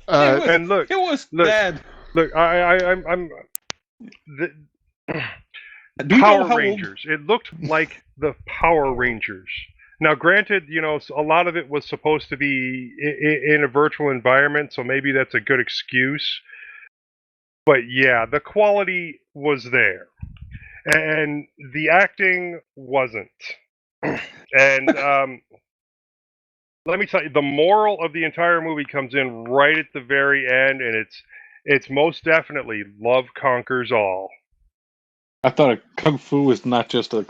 And look, It was look, bad. look, I'm the Do you know Power how old- Rangers. It looked like the Power Rangers. Now, granted, you know, a lot of it was supposed to be in a virtual environment, so maybe that's a good excuse. But yeah, the quality was there, and the acting wasn't. And let me tell you, the moral of the entire movie comes in right at the very end, and it's most definitely love conquers all. I thought kung fu is not just a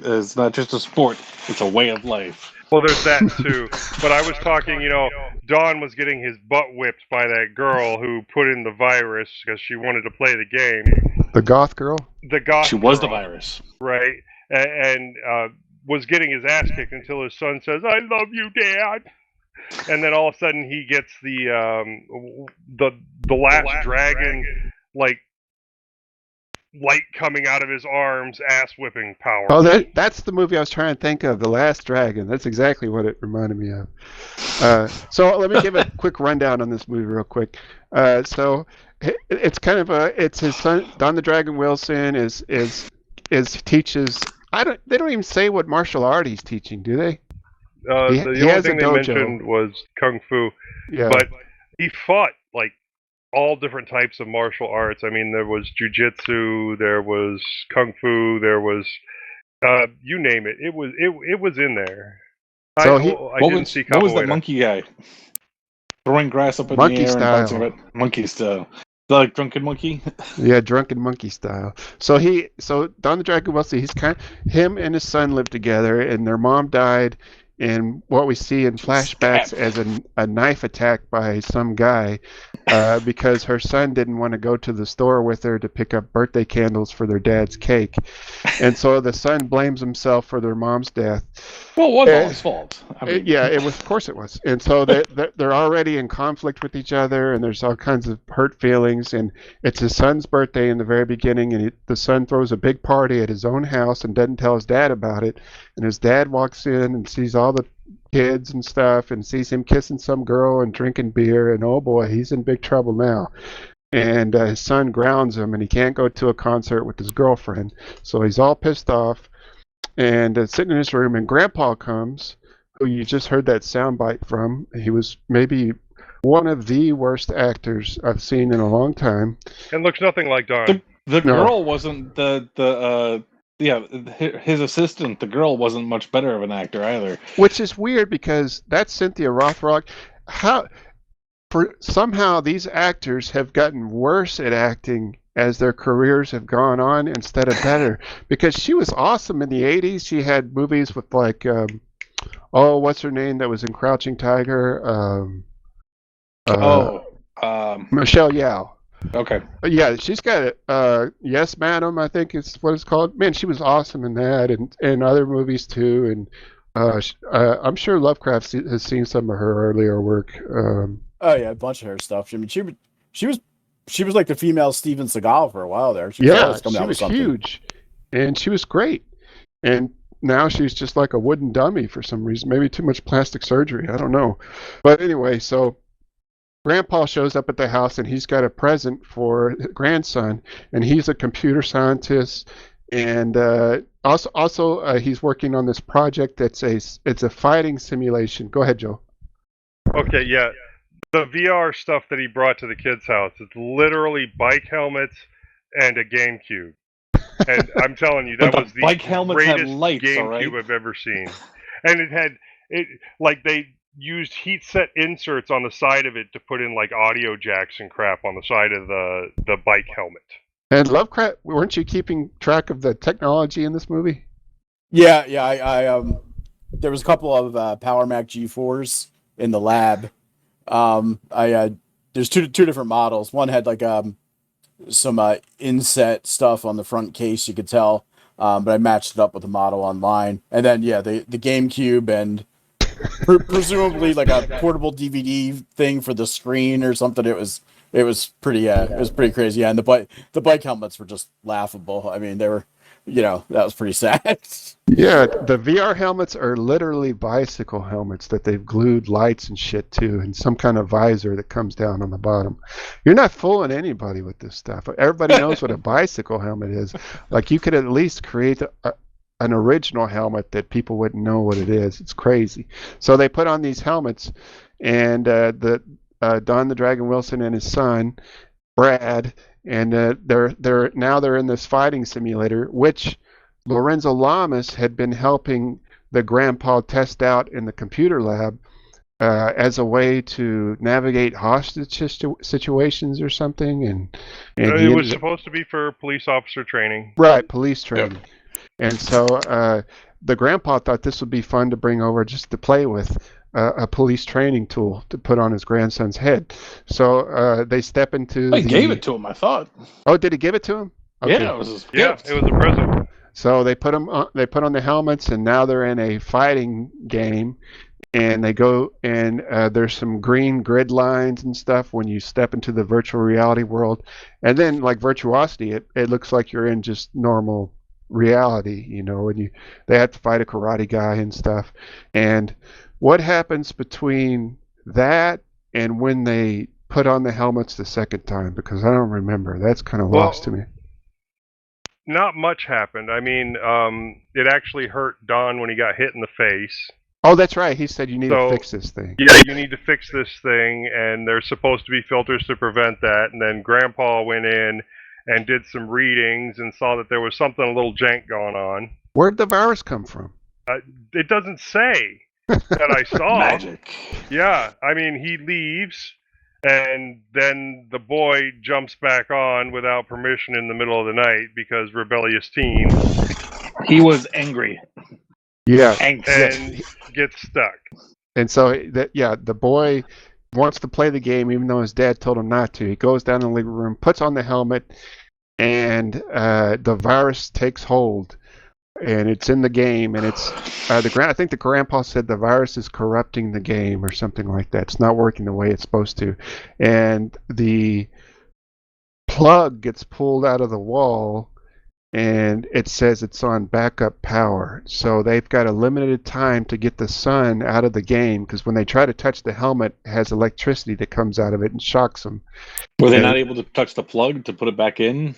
sport; it's a way of life. Well, there's that too. But I was talking, you know, Don was getting his butt whipped by that girl who put in the virus because she wanted to play the game. the goth girl? The goth She was the girl, virus. right? And was getting his ass kicked until his son says, "I love you, Dad." And then all of a sudden he gets the last dragon like light coming out of his arms, ass whipping power. Oh, that's the movie I was trying to think of, The Last Dragon. That's exactly what it reminded me of. So let me give a quick rundown on this movie real quick. So it's kind of it's his son, Don the Dragon Wilson, is teaches. They don't even say what martial art he's teaching, do they? The he only has a thing they dojo. mentioned was kung fu, Yeah. but he fought like all different types of martial arts. I mean, there was jujitsu, there was kung fu, there was you name it. It was in there. So I What didn't was, see what was that capoeira. monkey guy throwing grass up in Monkey the air style. and bouncing it? Monkey style, like drunken monkey. Yeah, drunken monkey style. So Don the Dragon Wilson, him and his son lived together, and their mom died in what we see in flashbacks as a knife attack by some guy, because her son didn't want to go to the store with her to pick up birthday candles for their dad's cake, and so the son blames himself for their mom's death. Well, it was all his fault. I mean, Yeah, it was. Of course, it was. And so they're already in conflict with each other, and there's all kinds of hurt feelings. And it's his son's birthday in the very beginning, and the son throws a big party at his own house and doesn't tell his dad about it. And his dad walks in and sees all the kids and stuff, and sees him kissing some girl and drinking beer. And oh boy, he's in big trouble now. And his son grounds him, and he can't go to a concert with his girlfriend. So he's all pissed off, and sitting in his room. And Grandpa comes, who you just heard that soundbite from. He was maybe one of the worst actors I've seen in a long time. And looks nothing like Don. the No. girl wasn't his assistant. The girl wasn't much better of an actor either. Which is weird because that's Cynthia Rocthrock. Somehow these actors have gotten worse at acting as their careers have gone on instead of better. Because she was awesome in the 80s. She had movies with like, what's her name that was in Crouching Tiger? Michelle Yeoh. Okay. Yeah, she's got it. Yes, Madam, I think is what it's called. Man, she was awesome in that, and other movies too. And I'm sure Lovecraft has seen some of her earlier work. Oh yeah, a bunch of her stuff. I mean, she was like the female Steven Seagal for a while there. She was Yeah, always coming she out with was something. huge, and she was great. And now she's just like a wooden dummy for some reason. Maybe too much plastic surgery. I don't know. But anyway, so Grandpa shows up at the house and he's got a present for his grandson, and he's a computer scientist, and also he's working on this project it's a fighting simulation. Go ahead, Joe. Okay, yeah. The VR stuff that he brought to the kids' house is literally bike helmets and a GameCube. And I'm telling you, that But the was the bike helmets have greatest lights, GameCube all right? I've ever seen. And they used heat set inserts on the side of it to put in like audio jacks and crap on the side of the bike helmet. And Lovecraft, weren't you keeping track of the technology in this movie? Yeah. I there was a couple of Power Mac G4s in the lab. There's two different models. One had like some inset stuff on the front case, you could tell, but I matched it up with the model online. And then the GameCube and presumably like a portable DVD thing for the screen or something. It was pretty crazy. Yeah, and the bike helmets were just laughable. I mean, they were, that was pretty sad. Yeah, the VR helmets are literally bicycle helmets that they've glued lights and shit to, and some kind of visor that comes down on the bottom. You're not fooling anybody with this stuff. Everybody knows what a bicycle helmet is. Like, you could at least create an original helmet that people wouldn't know what it is. It's crazy. So they put on these helmets, and Don the Dragon Wilson and his son, Brad, and they're in this fighting simulator, which Lorenzo Lamas had been helping the grandpa test out in the computer lab as a way to navigate hostage situations or something. And it was supposed to be for police officer training. Right, police training. Yep. And so the grandpa thought this would be fun to bring over just to play with, a police training tool to put on his grandson's head. So they step into I gave it to him, I thought. Oh, did he give it to him? Okay. Yeah, it was his gift. It was a present. So they put on the helmets, and now they're in a fighting game, and they go, and there's some green grid lines and stuff when you step into the virtual reality world. And then, like Virtuosity, it looks like you're in just normal reality, and they have to fight a karate guy and stuff. And what happens between that and when they put on the helmets the second time? Because I don't remember. That's kind of lost to me. Not much happened. I mean, it actually hurt Don when he got hit in the face. Oh, that's right. He said you need to fix this thing. Yeah, you need to fix this thing, and there's supposed to be filters to prevent that. And then Grandpa went in and did some readings and saw that there was something a little jank going on. Where'd the virus come from? It doesn't say that I saw. Magic. Yeah, I mean, he leaves, and then the boy jumps back on without permission in the middle of the night because rebellious teen. He was angry. Yeah. And gets stuck. And so, the boy wants to play the game even though his dad told him not to. He goes down in the living room, puts on the helmet, and the virus takes hold. And it's in the game, and it's I think the grandpa said the virus is corrupting the game or something like that. It's not working the way it's supposed to. And the plug gets pulled out of the wall, and it says it's on backup power. So they've got a limited time to get the son out of the game, because when they try to touch the helmet, it has electricity that comes out of it and shocks them. Were they not able to touch the plug to put it back in?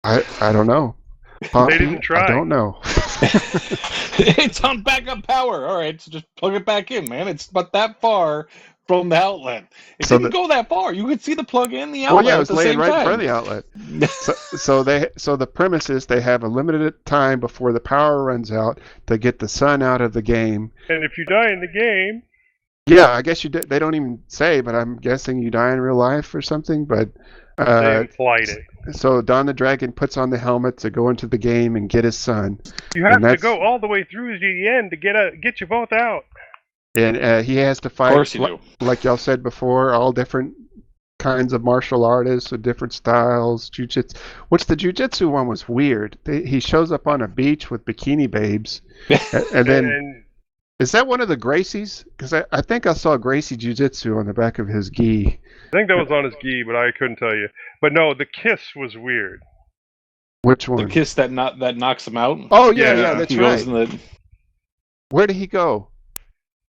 I don't know. They didn't try. I don't know. It's on backup power. All right, so just plug it back in, man. It's about that far from the outlet. It didn't go that far. You could see the plug in the outlet. Well, yeah, it was at the laying same right time. in front of the outlet. So the premise is they have a limited time before the power runs out to get the son out of the game. And if you die in the game, yeah, I guess they don't even say, but I'm guessing you die in real life or something. But they implied it. So Don the Dragon puts on the helmet to go into the game and get his son. You have to go all the way through to the end to get you both out. And he has to fight, Of course you do. like y'all said before, all different kinds of martial artists with different styles, jujitsu. Which the jujitsu one was weird. He shows up on a beach with bikini babes, and then is that one of the Gracies? Because I think I saw Gracie Jiu-Jitsu on the back of his gi. I think that was on his gi, but I couldn't tell you. But no, the kiss was weird. Which one? The kiss that knocks him out. Oh yeah, that's right. The... Where did he go?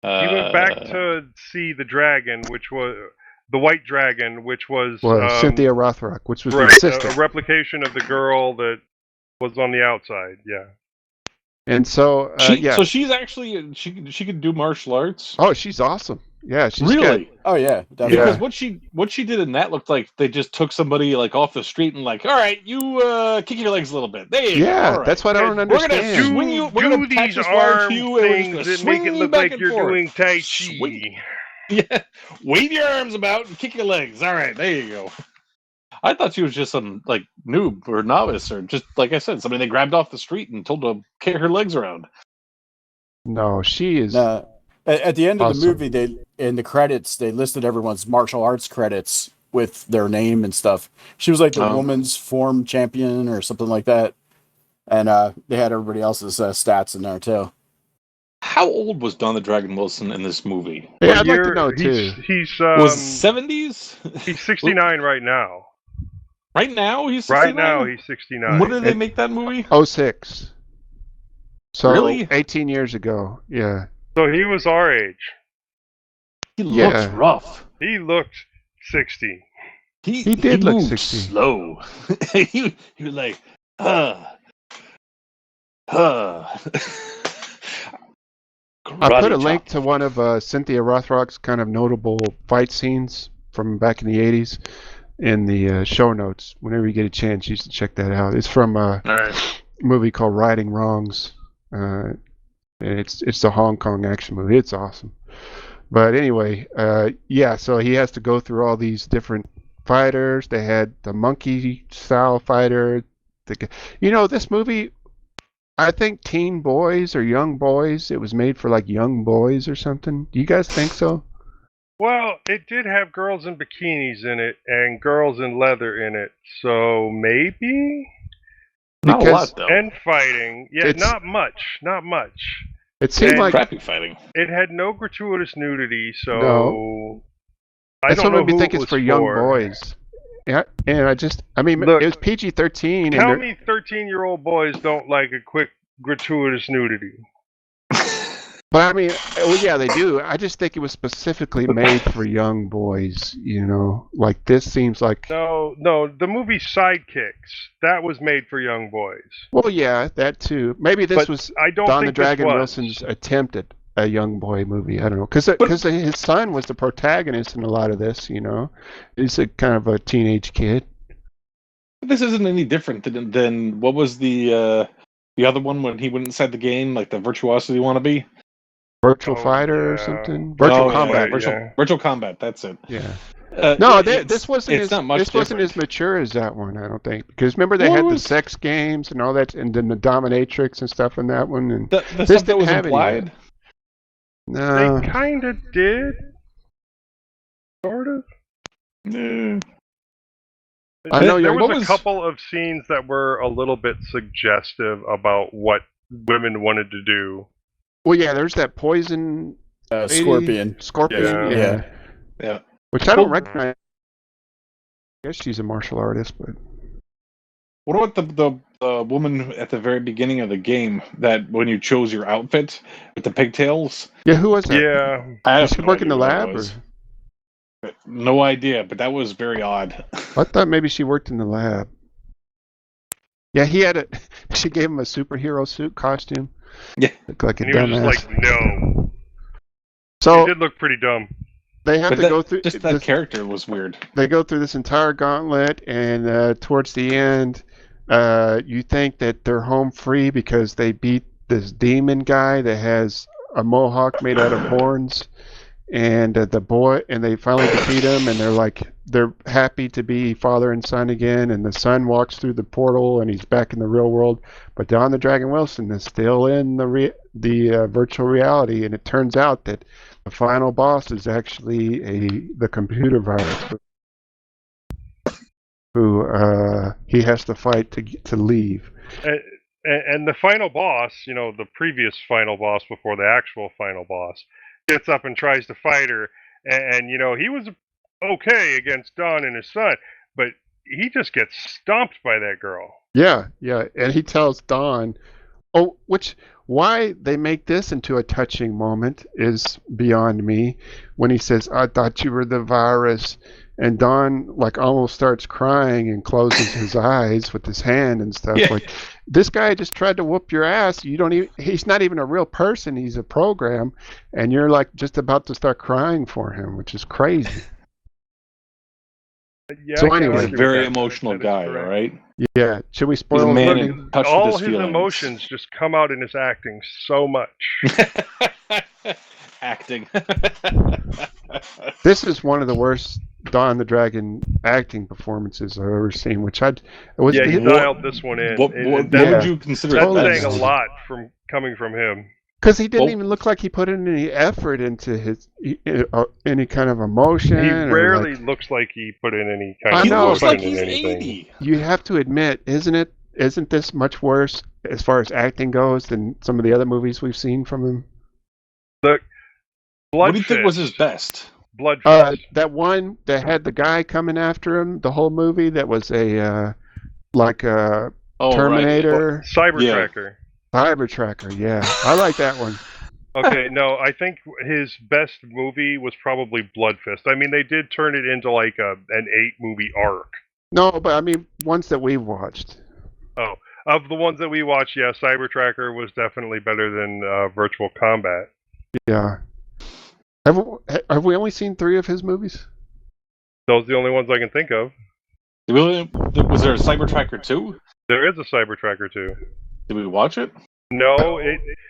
He went back to see the dragon, which was the white dragon, which was Cynthia Rocthrock, which was right, the assistant. a replication of the girl that was on the outside. Yeah. And so, so she's actually she could do martial arts. Oh, she's awesome. Yeah, she's really. Good. Oh yeah, definitely. Because what she did in that looked like they just took somebody like off the street and like, all right, you kick your legs a little bit. There you go. All right. That's what I don't understand. We're gonna swing you. We're gonna these arm things that make it look like you're doing Tai Chi. Swing. Yeah, wave your arms about and kick your legs. All right, there you go. I thought she was just some like noob or novice or just like I said, somebody they grabbed off the street and told to kick her legs around. No, she is. At the end of awesome. the movie, in the credits, they listed everyone's martial arts credits with their name and stuff. She was like the woman's form champion or something like that, and they had everybody else's stats in there too. How old was Don the Dragon Wilson in this movie? Yeah, I'd like to know too. He's was 70s? He's 69 right now. Right now he's 69? Right now he's 69. When did they make that movie? 06. So really? 18 years ago. Yeah. So he was our age. He looks rough. He looked 60. He did look moved 60. Slow. he was like, I put a link to one of Cynthia Rothrock's kind of notable fight scenes from back in the 80s in the show notes. Whenever you get a chance, you should check that out. It's from a movie called Righting Wrongs. It's the Hong Kong action movie. It's awesome. But anyway, so he has to go through all these different fighters. They had the monkey-style fighter. This movie, I think teen boys or young boys, it was made for like young boys or something. Do you guys think so? Well, it did have girls in bikinis in it and girls in leather in it, so maybe? Not a lot, though. And fighting. Yeah, not much. It seemed like crappy fighting. It had no gratuitous nudity, so no. I don't know what made me think it's for young for. boys. Yeah, and look, it was PG-13. Tell me 13-year-old boys don't like a quick gratuitous nudity. But they do. I just think it was specifically made for young boys, Like this seems like... No, the movie Sidekicks, that was made for young boys. Well, yeah, that too. Maybe this was Don the Dragon Wilson's attempt at a young boy movie. I don't know. Because his son was the protagonist in a lot of this, He's a kind of a teenage kid. This isn't any different than what was the other one when he went inside the game, like the Virtuosity Wannabe? Virtual Fighter or something? Virtual Combat. Virtual Combat, that's it. Yeah. This wasn't as mature as that one, I don't think. Because remember they had the sex games and all that, and then the dominatrix and stuff in that one. And the this stuff that didn't was have implied? No. They kind of did. Sort of. I know there was a couple of scenes that were a little bit suggestive about what women wanted to do. Well, yeah, there's that poison Scorpion. Yeah. Which I don't recognize. I guess she's a martial artist, but... What about the woman at the very beginning of the game that when you chose your outfit with the pigtails? Yeah, who was that? Yeah. I Did she work in the lab? No idea, but that was very odd. I thought maybe she worked in the lab. Yeah, she gave him a superhero suit costume. Yeah. Looked like a and he dumbass. was just like, no. So it did look pretty dumb. They have to go through... Just that character was weird. They go through this entire gauntlet, and towards the end, you think that they're home free because they beat this demon guy that has a mohawk made out of horns, and they finally defeat him, and they're happy to be father and son again, and the son walks through the portal, and he's back in the real world, but Don the Dragon Wilson is still in the virtual reality, and it turns out that the final boss is actually the computer virus. who he has to fight to leave. And the final boss, the previous final boss before the actual final boss, gets up and tries to fight her, and he was okay against Don and his son, but he just gets stomped by that girl. Yeah, and he tells Don, why they make this into a touching moment is beyond me. When he says, "I thought you were the virus," and Don almost starts crying and closes his eyes with his hand and stuff. Yeah. This guy just tried to whoop your ass. He's not even a real person. He's a program, and you're just about to start crying for him, which is crazy. Yeah, so anyway, he's a very emotional guy, all right? Yeah. Should we spoil a man anything? in touch all with his feelings. emotions just come out in his acting so much. Acting. This is one of the worst Don the Dragon acting performances I've ever seen. He dialed this one in. What would you consider that's best? saying a lot coming from him. Because he didn't even look like he put in any effort into his any kind of emotion. He rarely looks like he put in any kind of He looks like emotion he's in anything. 80. You have to admit, isn't this much worse as far as acting goes than some of the other movies we've seen from him? Look, What do you think was his best? Bloodfist. That one that had the guy coming after him the whole movie that was a Terminator. Cybertracker. Cybertracker, yeah. I like that one. Okay, no, I think his best movie was probably Bloodfist. I mean, they did turn it into an 8-movie arc. No, but I mean, ones that we've watched. Oh, of the ones that we watched, yeah, Cybertracker was definitely better than Virtual Combat. Yeah. Have we only seen 3 of his movies? Those are the only ones I can think of. Was there a Cybertracker 2? There is a Cybertracker 2. Did we watch it? No,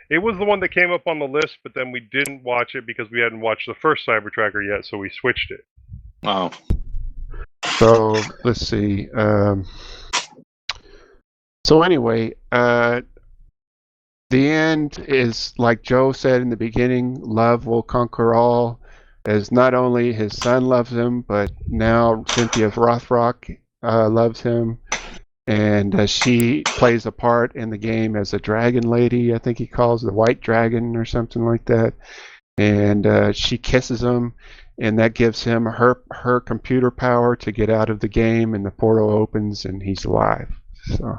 it was the one that came up on the list, but then we didn't watch it because we hadn't watched the first Cybertracker yet, so we switched it. Oh. So, let's see. So anyway, the end is, like Joe said in the beginning, love will conquer all, as not only his son loves him, but now Cynthia Rocthrock loves him. And she plays a part in the game as a dragon lady, I think he calls the white dragon or something like that. And she kisses him, and that gives him her computer power to get out of the game, and the portal opens, and he's alive. So.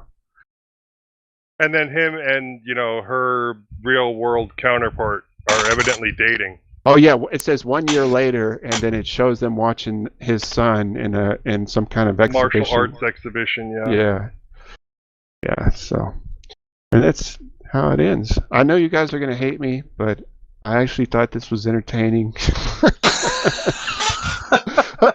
And then him and, her real-world counterpart are evidently dating. Oh yeah, it says 1 year later, and then it shows them watching his son in some kind of exhibition. Martial arts exhibition, yeah. Yeah. So, and that's how it ends. I know you guys are gonna hate me, but I actually thought this was entertaining.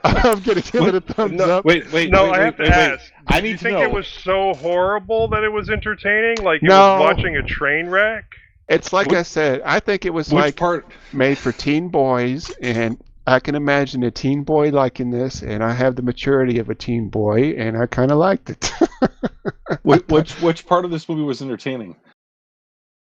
I'm gonna give it a thumbs up. I have to ask. I need to know. It was so horrible that it was entertaining? Like it was watching a train wreck? It's like I said, I think it was made for teen boys, and I can imagine a teen boy liking this, and I have the maturity of a teen boy, and I kind of liked it. Which part of this movie was entertaining?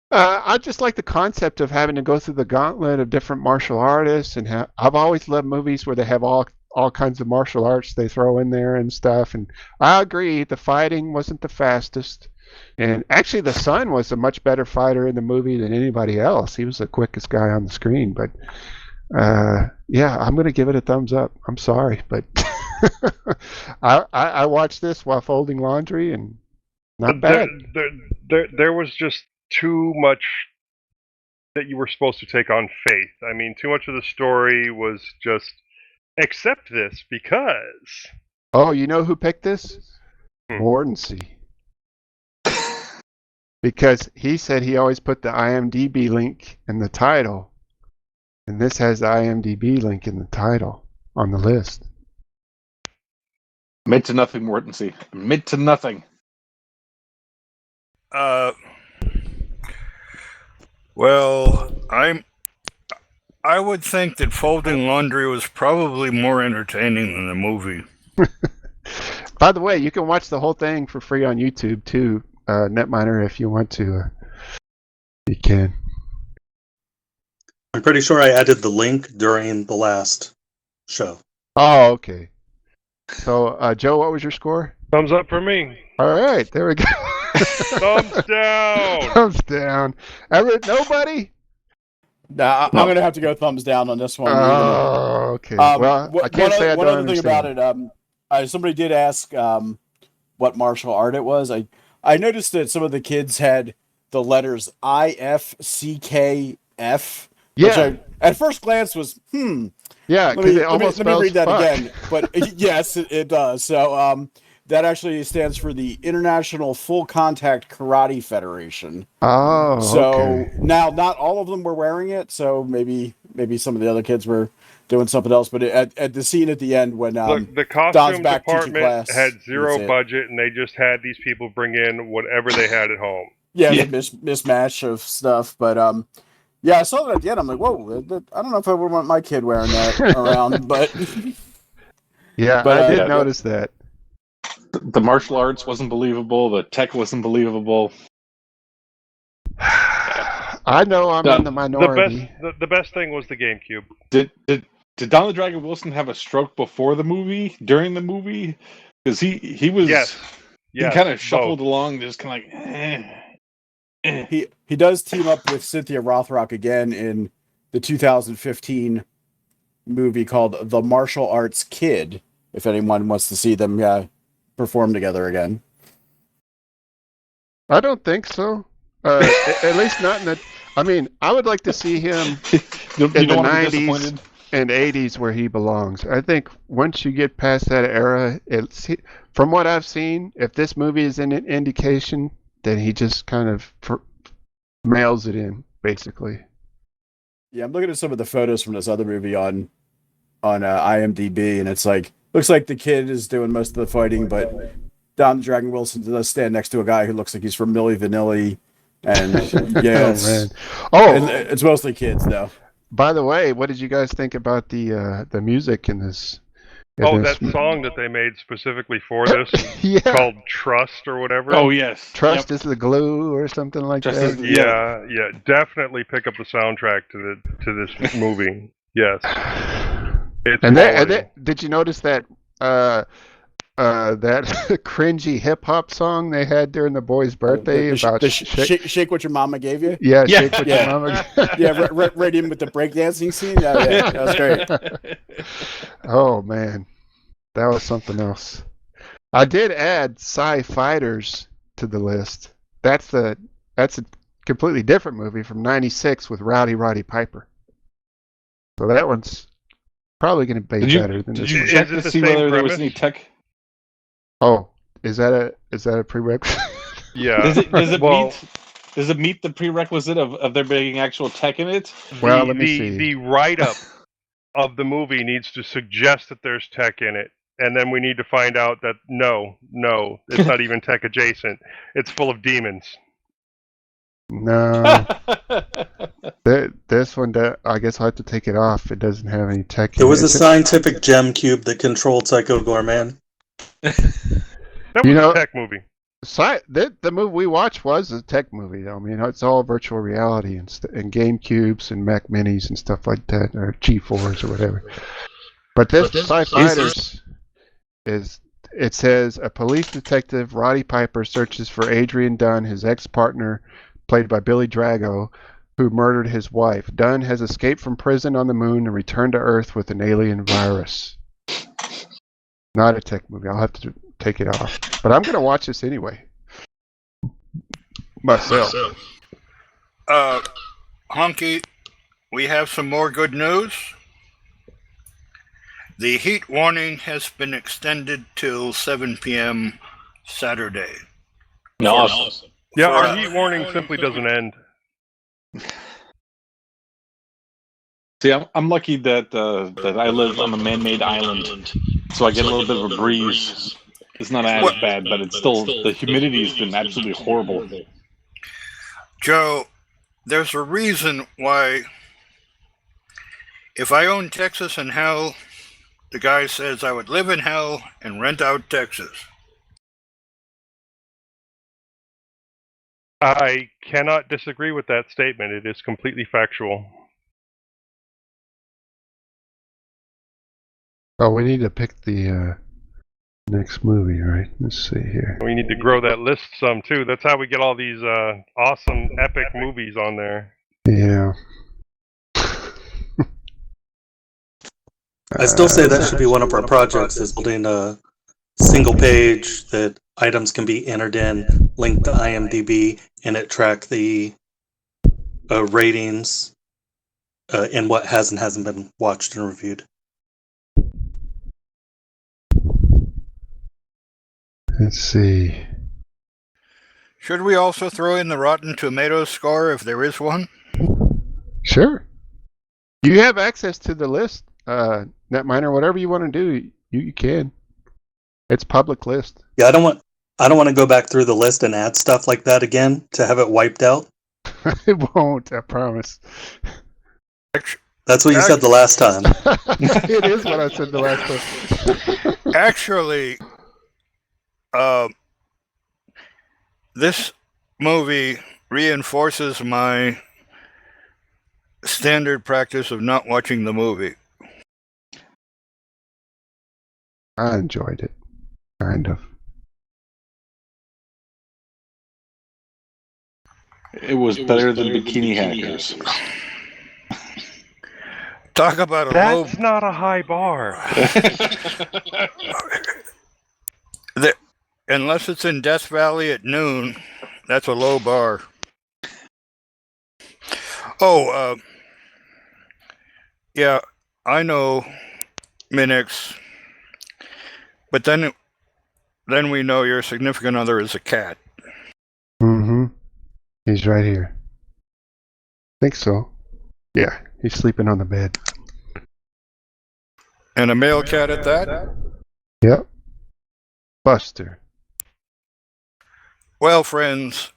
I just like the concept of having to go through the gauntlet of different martial artists, and I've always loved movies where they have all kinds of martial arts they throw in there and stuff. And I agree, the fighting wasn't the fastest. And actually, the son was a much better fighter in the movie than anybody else. He was the quickest guy on the screen. But yeah, I'm going to give it a thumbs up. I'm sorry, but I watched this while folding laundry, and not bad. There was just too much that you were supposed to take on faith. I mean, too much of the story was just accept this because. Oh, you know who picked this? Mordancy. Because he said he always put the IMDb link in the title. And this has the IMDb link in the title on the list. Mid to nothing, Mordancy. Mid to nothing. Well, I would think that folding laundry was probably more entertaining than the movie. By the way, you can watch the whole thing for free on YouTube too, Netminer, if you want to. You can. I'm pretty sure I added the link during the last show. Oh, okay. So, Joe, what was your score? Thumbs up for me. All right, there we go. Thumbs down. Thumbs down. Nobody? Nah, I'm gonna have to go thumbs down on this one. Oh, okay. Well, I can't say I one don't other thing understand. about it. Somebody did ask what martial art it was. I noticed that some of the kids had the letters IFCKF. Which Yeah. at first glance was Yeah, because it almost let me read that spells fuck. again. But yes, it does. So that actually stands for the International Full Contact Karate Federation. Oh, So okay. now, not all of them were wearing it. So maybe some of the other kids were doing something else. But at the scene at the end when Look, the Don's costume back teaching department class, had zero that's it. budget, and they just had these people bring in whatever they had at home. Yeah, the mismatch of stuff. But yeah, I saw that at the end. I'm like, whoa! I don't know if I would want my kid wearing that around, but Yeah, But, I did yeah, notice that. The martial arts wasn't believable. The tech wasn't believable. I know I'm in the minority. The best thing was the GameCube. Did Don the Dragon Wilson have a stroke before the movie? During the movie? Because he was he kind of shuffled along, just kind of like. He does team up with Cynthia Rocthrock again in the 2015 movie called The Martial Arts Kid. If anyone wants to see them perform together again, I don't think so. At least not in the. I mean, I would like to see him in the 90s and 80s where he belongs. I think once you get past that era, from what I've seen, if this movie is an indication, then he just kind of mails it in, basically. Yeah, I'm looking at some of the photos from this other movie on IMDb, and it's like looks like the kid is doing most of the fighting, but Don the Dragon Wilson does stand next to a guy who looks like he's from Milli Vanilli, and it's mostly kids though. By the way, what did you guys think about the music in this? That song that they made specifically for this, called Trust or whatever. Oh yes, Trust is the glue or something like that. Yeah, definitely pick up the soundtrack to this movie. Yes. Did you notice that that cringy hip hop song they had during the boy's birthday about shake what your mama gave you? Yeah, shake what your mama. Yeah, right in with the breakdancing scene. Yeah, that was great. Oh man, that was something else. I did add Sci-Fighters to the list. That's a completely different movie from '96 with Roddy Piper. So that one's probably going to be better than this. Did you check to see whether there was any tech? Oh, is that a prerequisite? Yeah. Does it meet the prerequisite of there being actual tech in it? Well, let me see. The write-up of the movie needs to suggest that there's tech in it, and then we need to find out that no, it's not even tech adjacent. It's full of demons. No. This one, I guess I'll have to take it off. It doesn't have any tech in it. It was a scientific gem cube that controlled Psycho Gorman. That was a tech movie. The movie we watched was a tech movie. I mean, it's all virtual reality and Game Cubes and Mac Minis and stuff like that, or G4s or whatever. But this Sci-Fighters it says a police detective, Roddy Piper, searches for Adrian Dunn, his ex-partner, played by Billy Drago, who murdered his wife. Dunn has escaped from prison on the moon and returned to Earth with an alien virus. Not a tech movie. I'll have to take it off. But I'm going to watch this anyway. Myself. Honkey, we have some more good news. The heat warning has been extended till 7 p.m. Saturday. Awesome. Yeah, our heat warning simply doesn't end. See, I'm lucky that I live on a man-made island, so I get a little bit of a breeze. It's not as bad, but it's still, the humidity has been absolutely horrible. Joe, there's a reason why if I owned Texas in hell, the guy says I would live in hell and rent out Texas. I cannot disagree with that statement. It is completely factual. Oh, we need to pick the Next movie, right? Let's see here. We need to grow that list some too. That's how we get all these awesome epic movies on there. Yeah. I still say that should be one of our projects, is building a single page that items can be entered in, linked to IMDb, and it track the ratings and what has and hasn't been watched and reviewed. Let's see. Should we also throw in the Rotten Tomatoes score if there is one? Sure. You have access to the list, Netminer. Whatever you want to do, you can. It's public list. Yeah, I don't want to go back through the list and add stuff like that again to have it wiped out. It won't, I promise. That's what you said the last time. It is what I said the last time. Actually, this movie reinforces my standard practice of not watching the movie. I enjoyed it. Kind of. It was better than Bikini Hackers. Talk about a That's not a high bar. Unless it's in Death Valley at noon, that's a low bar. Oh, yeah, I know Minnix, but then we know your significant other is a cat. Mm-hmm. He's right here. Think so. Yeah, he's sleeping on the bed. And a male cat at that? Yep. Buster. Well, friends,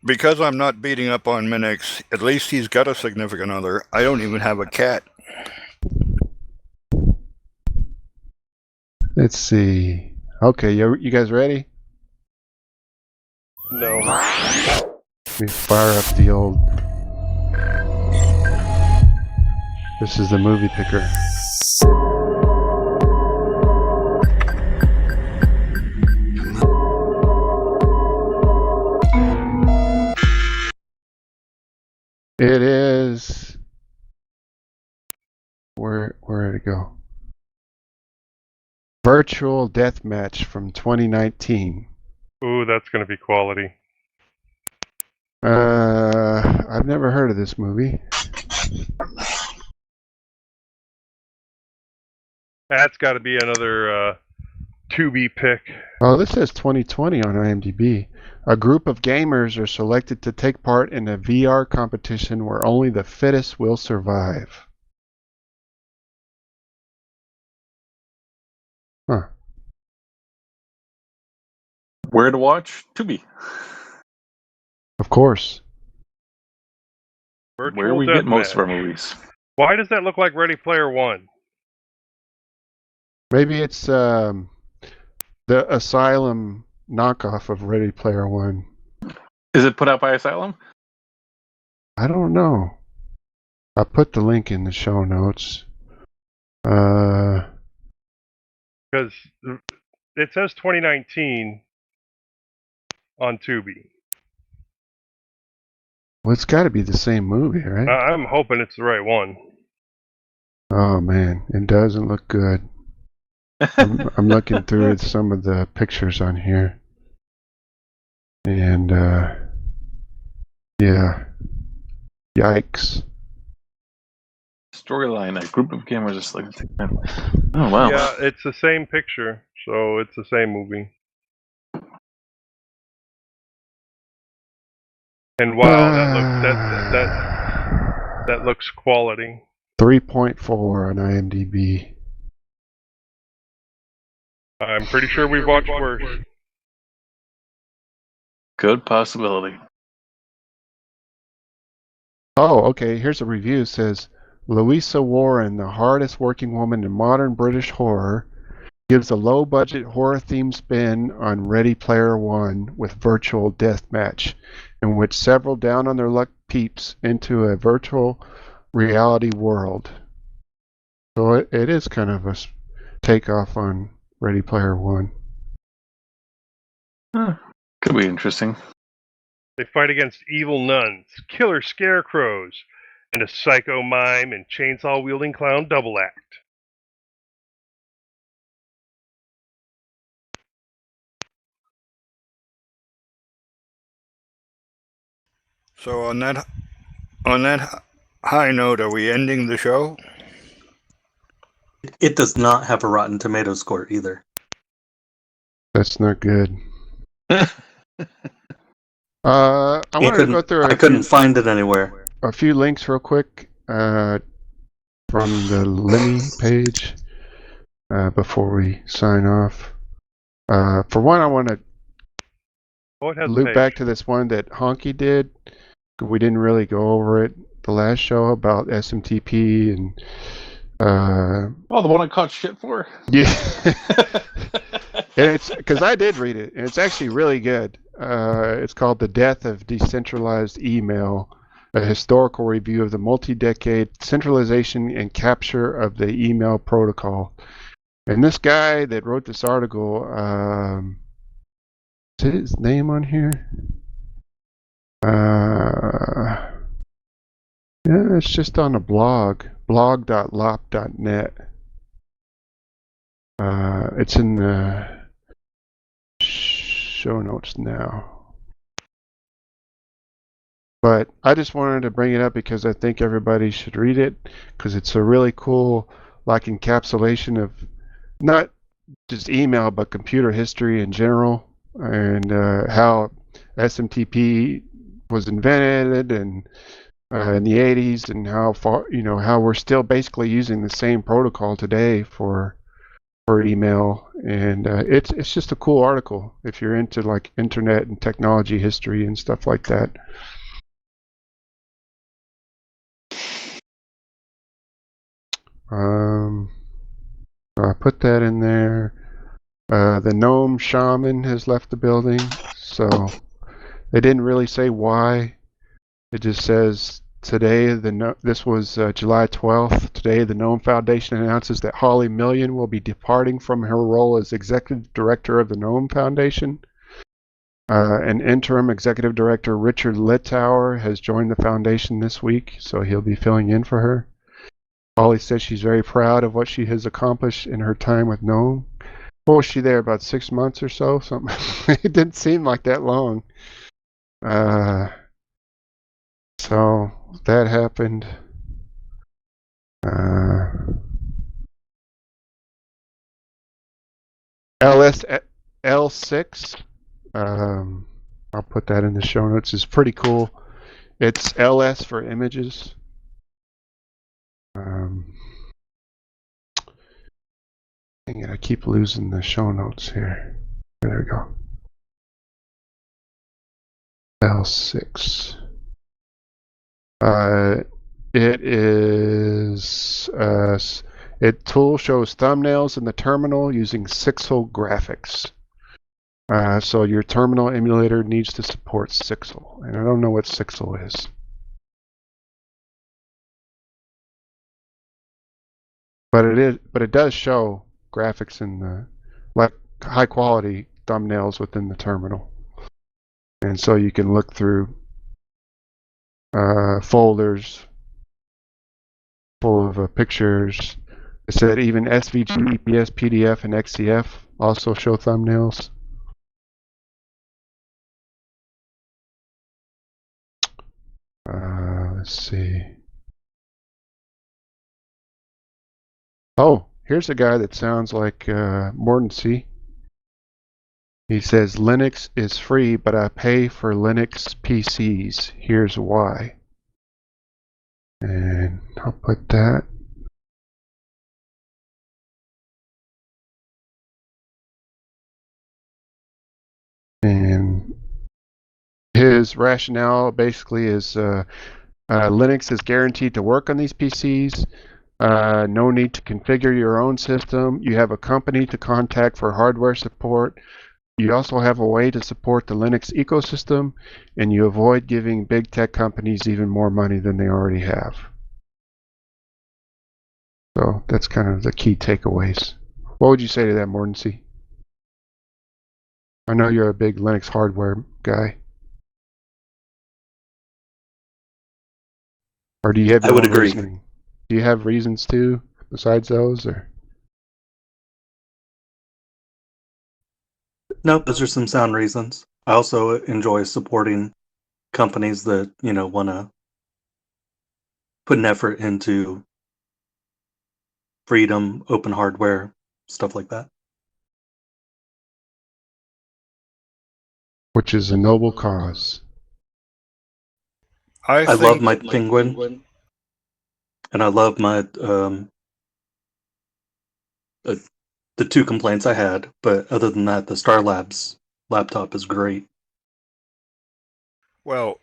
because I'm not beating up on Minnix, at least he's got a significant other. I don't even have a cat. Let's see. Okay, you guys ready? No. Let me fire up the old... This is the movie picker. It is... Where did it go? Virtual Deathmatch from 2019. Ooh, that's going to be quality. I've never heard of this movie. That's got to be another Tubi pick. Oh, this says 2020 on IMDb. A group of gamers are selected to take part in a VR competition where only the fittest will survive. Huh. Where to watch? Tubi. Of course. Virtual Where we get most of our Deathmatch. movies. Why does that look like Ready Player One? Maybe it's the Asylum knockoff of Ready Player One. Is it put out by Asylum? I don't know. I put the link in the show notes. Because it says 2019 on Tubi. Well, it's got to be the same movie, right? I'm hoping it's the right one. Oh man, it doesn't look good. I'm looking through some of the pictures on here, and yeah, yikes. Storyline: a group of gamers is like, oh wow. Yeah, it's the same picture, so it's the same movie. And wow, that looks quality. 3.4 on IMDb. I'm pretty sure we've watched worse. Good possibility. Oh, okay. Here's a review. It says Louisa Warren, the hardest working woman in modern British horror, gives a low-budget horror-themed spin on Ready Player One with Virtual Deathmatch, in which several down-on-their-luck peeps into a virtual reality world. So it is kind of a takeoff on Ready Player One. Could be interesting. They fight against evil nuns, killer scarecrows, and a psycho mime and chainsaw-wielding clown double act. So on that high note, are we ending the show? It does not have a Rotten Tomatoes score either. That's not good. I wanted to go through. I couldn't find it anywhere. A few links real quick from the Lemmy page before we sign off. For one, I want to loop back to this one that Honkey did. We didn't really go over it the last show about SMTP and. The one I caught shit for. Yeah. And it's because I did read it, and it's actually really good. It's called "The Death of Decentralized Email: A Historical Review of the Multi-Decade Centralization and Capture of the Email Protocol." And this guy that wrote this article, is it his name on here? Yeah, it's just on a blog, blog.lop.net. It's in the show notes now. But I just wanted to bring it up because I think everybody should read it, because it's a really cool encapsulation of not just email but computer history in general, and how SMTP was invented and in the 80s, and how far, how we're still basically using the same protocol today for email. And it's just a cool article if you're into like internet and technology history and stuff like that. I put that in there. The gnome shaman has left the building, so they didn't really say why. It just says today, this was July 12th. Today, the Gnome Foundation announces that Holly Million will be departing from her role as executive director of the Gnome Foundation. An interim executive director, Richard Littauer, has joined the foundation this week, so he'll be filling in for her. Holly says she's very proud of what she has accomplished in her time with Gnome. What was she there, about 6 months or so? Something. It didn't seem like that long. So that happened. lsix. I'll put that in the show notes. It's pretty cool. It's LS for images. Dang it, I keep losing the show notes here. There we go. L6. It is tool shows thumbnails in the terminal using Sixel graphics. So your terminal emulator needs to support Sixel, and I don't know what Sixel is. But it does show graphics in the high quality thumbnails within the terminal, and so you can look through folders full of pictures. It said even SVG, EPS, PDF, and XCF also show thumbnails. Let's see. Oh, here's a guy that sounds like Mordancy. He says Linux is free, but I pay for Linux PCs. Here's why. And I'll put that. And his rationale basically is Linux is guaranteed to work on these PCs. No need to configure your own system. You have a company to contact for hardware support. You also have a way to support the Linux ecosystem, and you avoid giving big tech companies even more money than they already have. So that's kind of the key takeaways What would you say to that, Mordancy? I know you're a big Linux hardware guy. Or do you have I your would own agree. reasoning? Do you have reasons too, besides those, or? No, those are some sound reasons. I also enjoy supporting companies that, want to put an effort into freedom, open hardware, stuff like that. Which is a noble cause. I think love my Penguin, and I love my the two complaints I had, but other than that, the Star Labs laptop is great. well,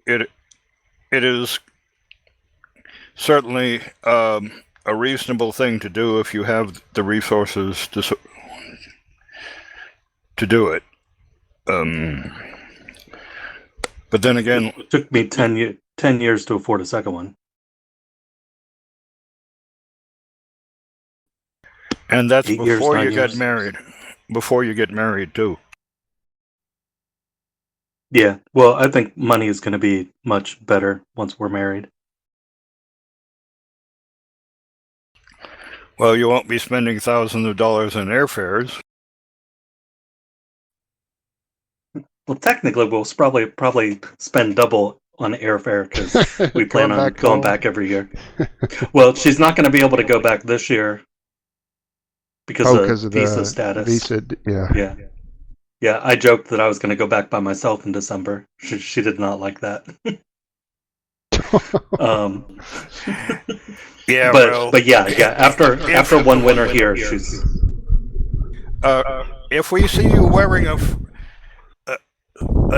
it is certainly a reasonable thing to do if you have the resources to do it. But then again, It took me 10 years to afford a second one. and that's 8 years, before 9 you get years. married. Before you get married, too. Yeah, well, I think money is going to be much better once we're married. Well, you won't be spending thousands of dollars in airfares. Well, technically, we'll probably spend double on airfare because we plan on going back every year. Well, she's not going to be able to go back this year because of visa status. Visa, yeah. Yeah. I joked that I was going to go back by myself in December. She did not like that. Yeah, but yeah. After one winter here, she's. If we see you wearing a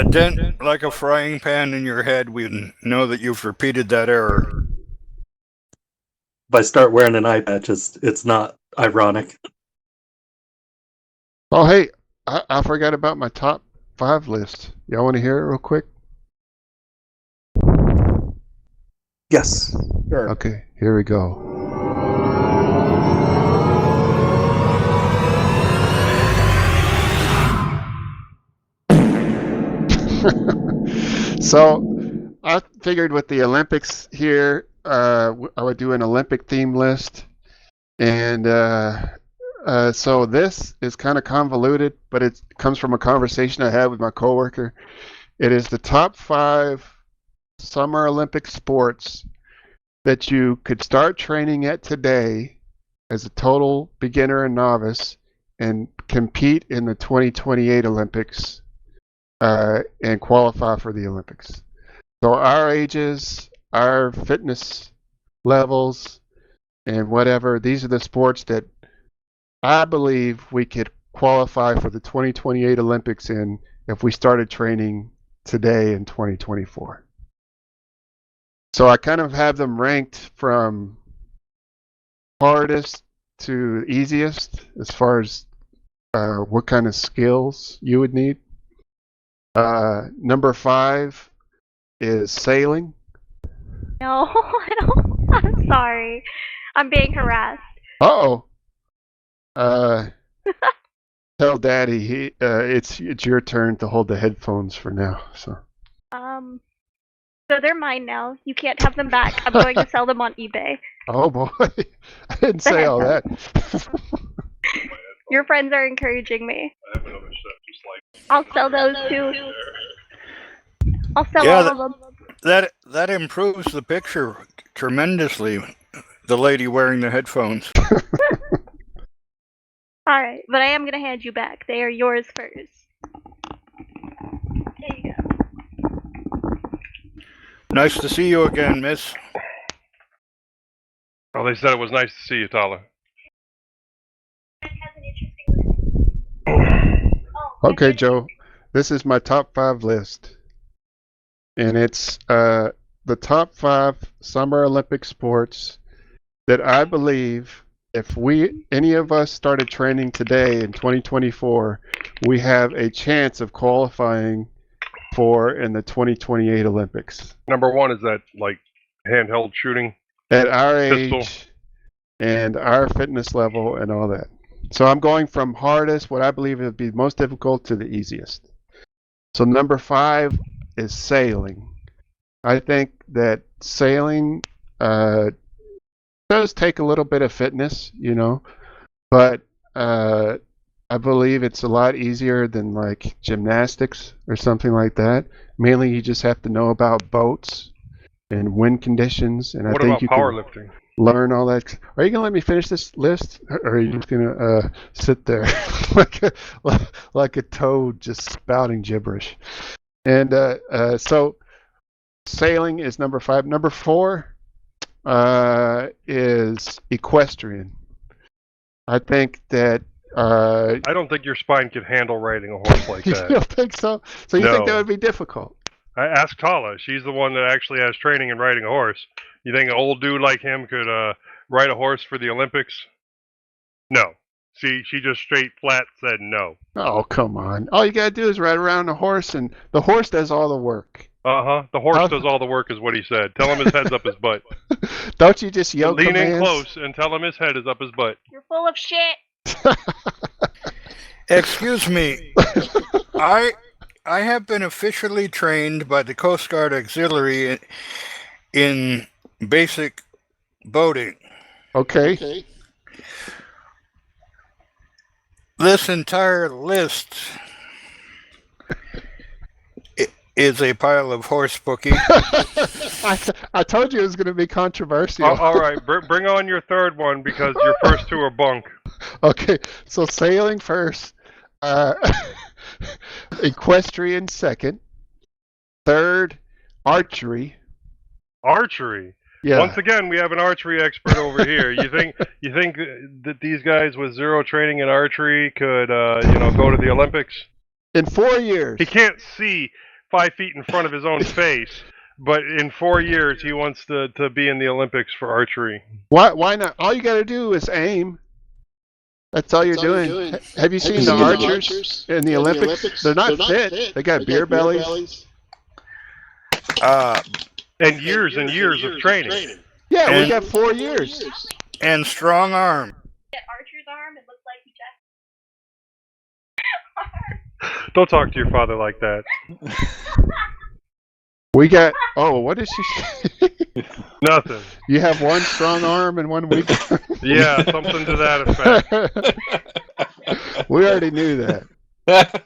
dent like a frying pan in your head, we know that you've repeated that error. If I start wearing an eye patch, it's not ironic. Oh, hey, I forgot about my top 5 list. Y'all want to hear it real quick? Yes. Sure. Okay, here we go. So, I figured with the Olympics here, I would do an Olympic theme list. And so this is kind of convoluted, but it comes from a conversation I had with my coworker. It is the top 5 Summer Olympic sports that you could start training at today as a total beginner and novice and compete in the 2028 Olympics and qualify for the Olympics. So our ages, our fitness levels, and whatever, these are the sports that I believe we could qualify for the 2028 Olympics in if we started training today in 2024. So I kind of have them ranked from hardest to easiest as far as what kind of skills you would need. Number 5 is sailing. No, I don't. I'm sorry. I'm being harassed. Uh-oh. Tell Daddy it's your turn to hold the headphones for now. So they're mine now. You can't have them back. I'm going to sell them on eBay. Oh boy, I didn't say all that. Your friends are encouraging me. I'll sell those too. I'll sell all of them. That improves the picture tremendously. The lady wearing the headphones. Alright, but I am going to hand you back. They are yours first. There you go. Nice to see you again, miss. Well, they said it was nice to see you, Tyler. Okay, Joe. This is my top 5 list. And it's the top 5 Summer Olympic sports that I believe if any of us started training today in 2024, we have a chance of qualifying for in the 2028 Olympics. Number 1 is that, like, handheld shooting. At our pistol. age and our fitness level and all that. So I'm going from hardest, what I believe would be most difficult, to the easiest. So number 5 is sailing. I think that sailing does take a little bit of fitness, but I believe it's a lot easier than like gymnastics or something like that. Mainly, you just have to know about boats and wind conditions, and What I think about you powerlifting? can learn all that. Are you gonna let me finish this list, or are you just gonna sit there like a toad just spouting gibberish? And so sailing is number 5. Number 4 is equestrian. I think that. I don't think your spine could handle riding a horse like that. You don't think so? So you think that would be difficult? I asked Tala. She's the one that actually has training in riding a horse. You think an old dude like him could ride a horse for the Olympics? No. She just straight flat said no. Oh, come on. All you got to do is ride around a horse, and the horse does all the work. Uh-huh. The horse does all the work is what he said. Tell him his head's up his butt. Don't you just yell Lean commands? in close and tell him his head is up his butt. You're full of shit. Excuse me. I have been officially trained by the Coast Guard Auxiliary in basic boating. Okay. This entire list is a pile of horse bookie. I told you it was going to be controversial. All right, bring on your third one because your first 2 are bunk. Okay, so sailing first, equestrian second, third, archery. Archery. Yeah. Once again, we have an archery expert over here. You think that these guys with 0 training in archery could go to the Olympics? In 4 years. He can't see 5 feet in front of his own face, but in 4 years he wants to be in the Olympics for archery. Why not? All you got to do is aim. That's all you're doing. Have you seen the archers in the Olympics? They're not fit. They got beer bellies. And years of training. Yeah, we got 4 years. And strong arm. Get Archer's arm, it looks like he just... Don't talk to your father like that. We got... Oh, what did she say? Nothing. You have one strong arm and one weak arm? Yeah, something to that effect. We already knew that.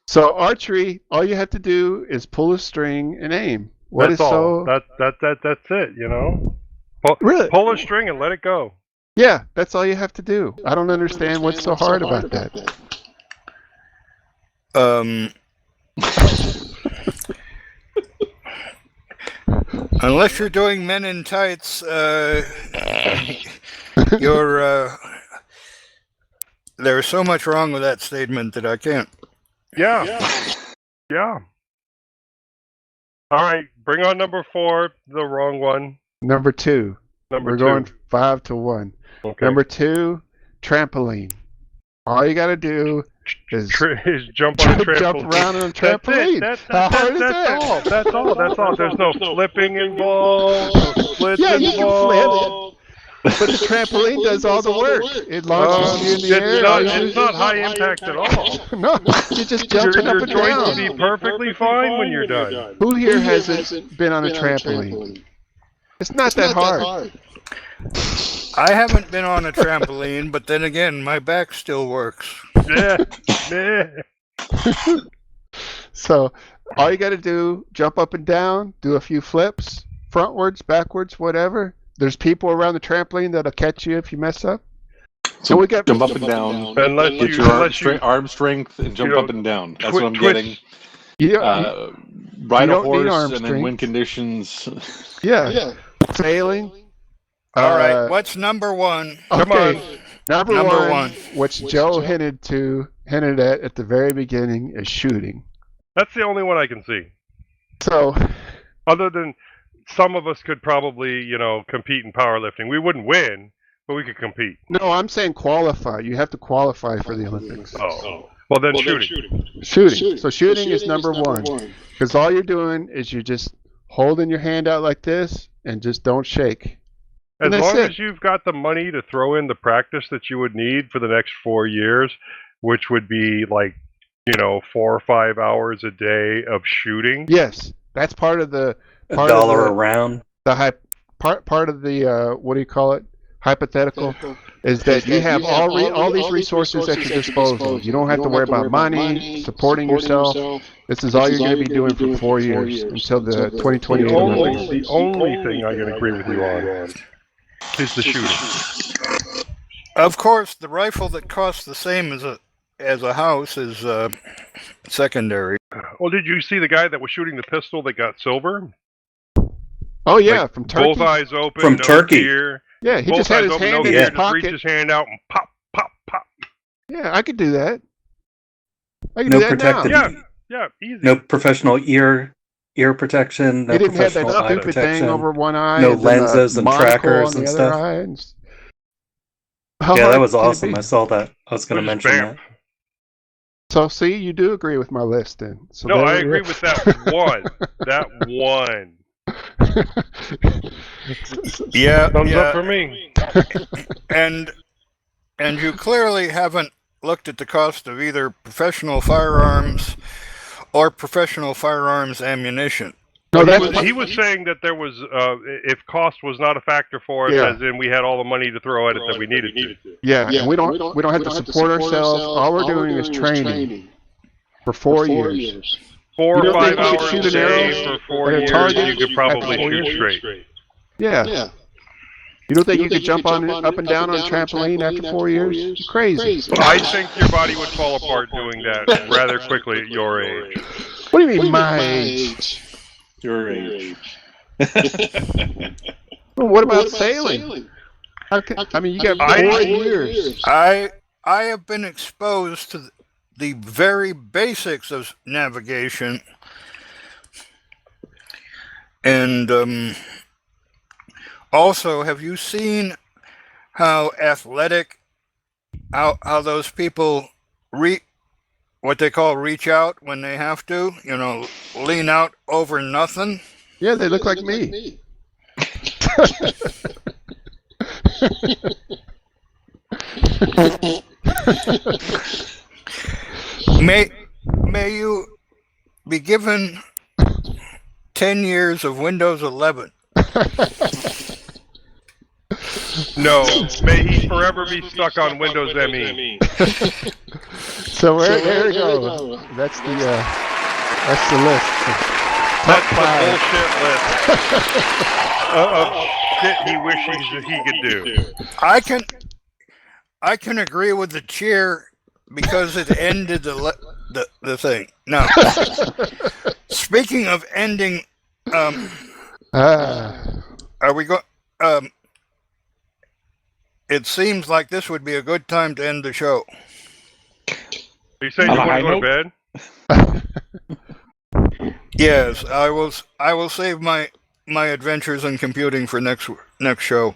So archery, all you have to do is pull a string and aim. That's all. That's it, Really? Pull a string and let it go. Yeah, that's all you have to do. I don't understand what's so hard about that. Unless you're doing men in tights, there's so much wrong with that statement that I can't. Yeah. All right, bring on number 4, the wrong one. Number 2. We're going 5 to 1. Okay. Number 2, trampoline. All you got to do is jump on a trampoline. Jump around on a trampoline. How hard is that? That's all. There's no flipping involved, no splits involved. But the trampoline does all the work. It launches you in the air. It's not high impact at all. No, you just jump up and Your joints will down. be perfectly fine when you're done. Who here hasn't been on a trampoline? It's not that hard. I haven't been on a trampoline, but then again, my back still works. Yeah. So all you got to do, jump up and down, do a few flips, frontwards, backwards, whatever. There's people around the trampoline that'll catch you if you mess up. So we got jump up and down. Unless your arm strength and jump up and down. That's what I'm getting. Ride a horse and then wind conditions. Yeah. Sailing. All right. What's number 1? Come on. Number one, 1. which Joe hinted at the very beginning, is shooting. That's the only one I can see. So, other than some of us could probably, compete in powerlifting. We wouldn't win, but we could compete. No, I'm saying qualify. You have to qualify for the Olympics. Oh. Well, then shooting. Shooting. So shooting is number 1. Because all you're doing is you're just holding your hand out like this and just don't shake. As long as you've got the money to throw in the practice that you would need for the next 4 years, which would be like, 4 or 5 hours a day of shooting. Yes, that's part of the $1 a round. The part of the what do you call it? Hypothetical is that you have all these resources at your disposal. You don't have to worry about money, supporting yourself. This is all you're going to be doing for 4 years until the 2028. The only thing I can agree with you on is the shooting. Of course, the rifle that costs the same as a house is secondary. Well, did you see the guy that was shooting the pistol that got silver? Oh yeah, from Turkey. Both eyes open, from Turkey. Fear. Yeah, he just had his hand in his pocket. Just reach his hand out and pop, pop, pop. Yeah, I could do that. I could No do that protected. now. Yeah, easy. No professional ear protection. No he didn't have that professional eye stupid protection. thing over one eye. No and lenses and trackers and stuff. Yeah, that was awesome. I saw that. I was going to mention that. So, see, you do agree with my list, then. So no, I agree with that one. That one. Yeah, thumbs up for me. And you clearly haven't looked at the cost of either professional firearms or professional firearms ammunition. No, he was saying that there was, if cost was not a factor for us, as in we had all the money to throw at it that we needed to. Yeah, and we don't have to support ourselves. All we're doing is training for 4 years. 4 or 5 think you could hours shoot a an day arrow for 4 at a years, target you could probably at 4 shoot years? straight. Yeah. You don't think you could jump on up and down on a trampoline after 4 years? You're crazy. I think your body would fall apart doing that rather quickly at your age. What do you mean, my age? Your age. Well, what about sailing? I mean, you got 4 years. I have been exposed to the very basics of navigation, and also, have you seen how athletic, how those people what they call reach out when they have to, lean out over nothing? Yeah, they look like me. May you be given 10 years of Windows 11. No, may he forever be stuck on Windows ME. So there we go. That's the list. That's the bullshit list of shit he wishes he could do. I can agree with the cheer because it ended the thing. Now, speaking of ending, are we going? It seems like this would be a good time to end the show. Are you saying you want to go to bed? Yes, I will save my adventures in computing for next show.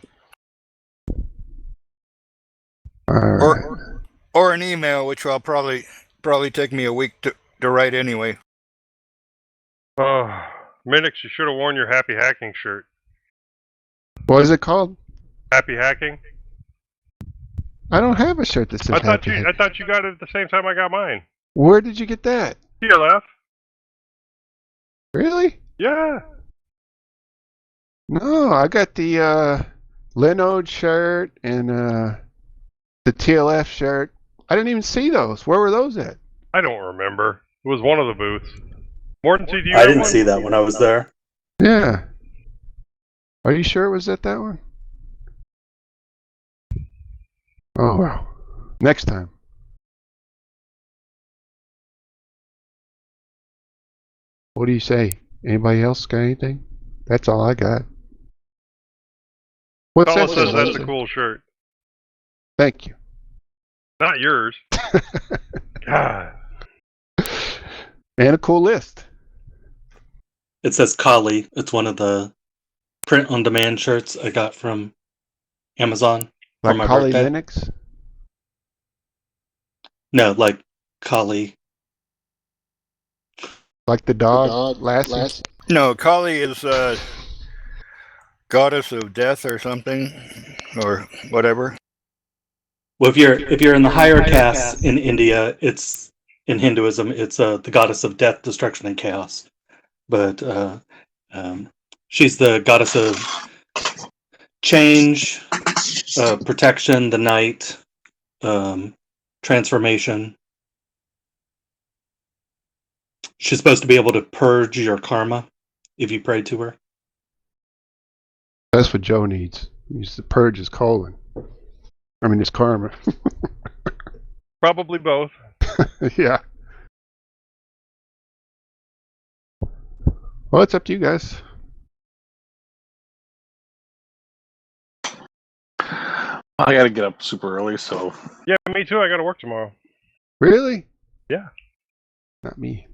Or an email, which will probably take me a week to write anyway. Minnix, you should have worn your Happy Hacking shirt. What is it called? Happy Hacking. I don't have a shirt that says I thought Happy you got it at the same time I got mine. Where did you get that? To your left. Really? Yeah. No, I got the Linode shirt and the TLF shirt. I didn't even see those. Where were those at? I don't remember. It was one of the booths. Mordancy, do you I didn't see that when I was there. Yeah. Are you sure it was at that one? Oh, well. Next time. What do you say? Anybody else got anything? That's all I got. What's Fellow that? says that's a cool shirt. Thank you. Not yours. God. And a cool list. It says Kali. It's one of the print-on-demand shirts I got from Amazon for my Kali birthday. Linux? No, like Kali. Like the dog Lassie? No, Kali is goddess of death or something, or whatever. Well, if you're in the higher castes in India, it's in Hinduism, it's the goddess of death, destruction, and chaos. But she's the goddess of change, protection, the night, transformation. She's supposed to be able to purge your karma if you pray to her. That's what Joe needs. He needs to purge his colon. I mean, his karma. Probably both. Yeah. Well, it's up to you guys. I gotta get up super early, so. Yeah, me too. I got to work tomorrow. Really? Yeah. Not me.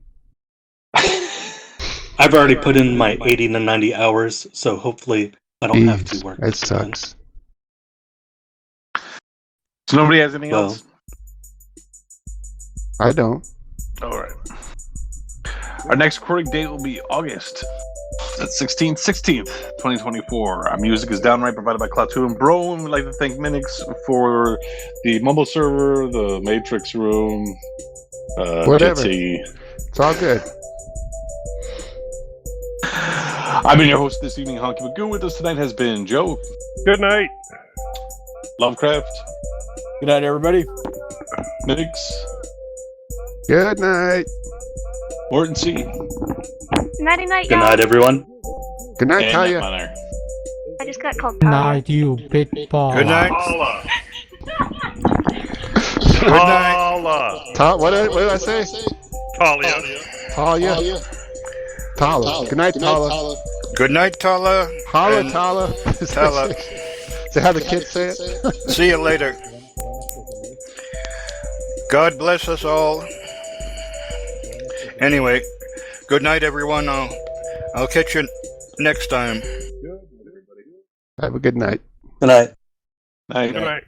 I've already put in my 80 to 90 hours, so hopefully I don't have to work. It sucks. So nobody has anything else? I don't. All right. Our next recording date will be August 16th, 2024. Our music is Downright, provided by Klaatu and Broam. We'd like to thank Minnix for the Mumble server, the Matrix room, Whatever. Jitsi. It's all good. I've been your host this evening, Honkey Magoo. With us tonight has been Joe. Good night. Lovecraft. Good night, everybody. Minnix. Good night. Mordancy. Nighty night, Good y'all. night, everyone. Good night, And Talia. Manor. I just got called Good Talia. night, you big ball. Good night. Good night. What did I say? Talia. Talia. Tala. Good night, Tala. Good night, Tala. Holla, and Tala. Tala. Is that how the kids say it? See you later. God bless us all. Anyway, good night, everyone. I'll catch you next time. Have a good night. Good night. Night. Good night.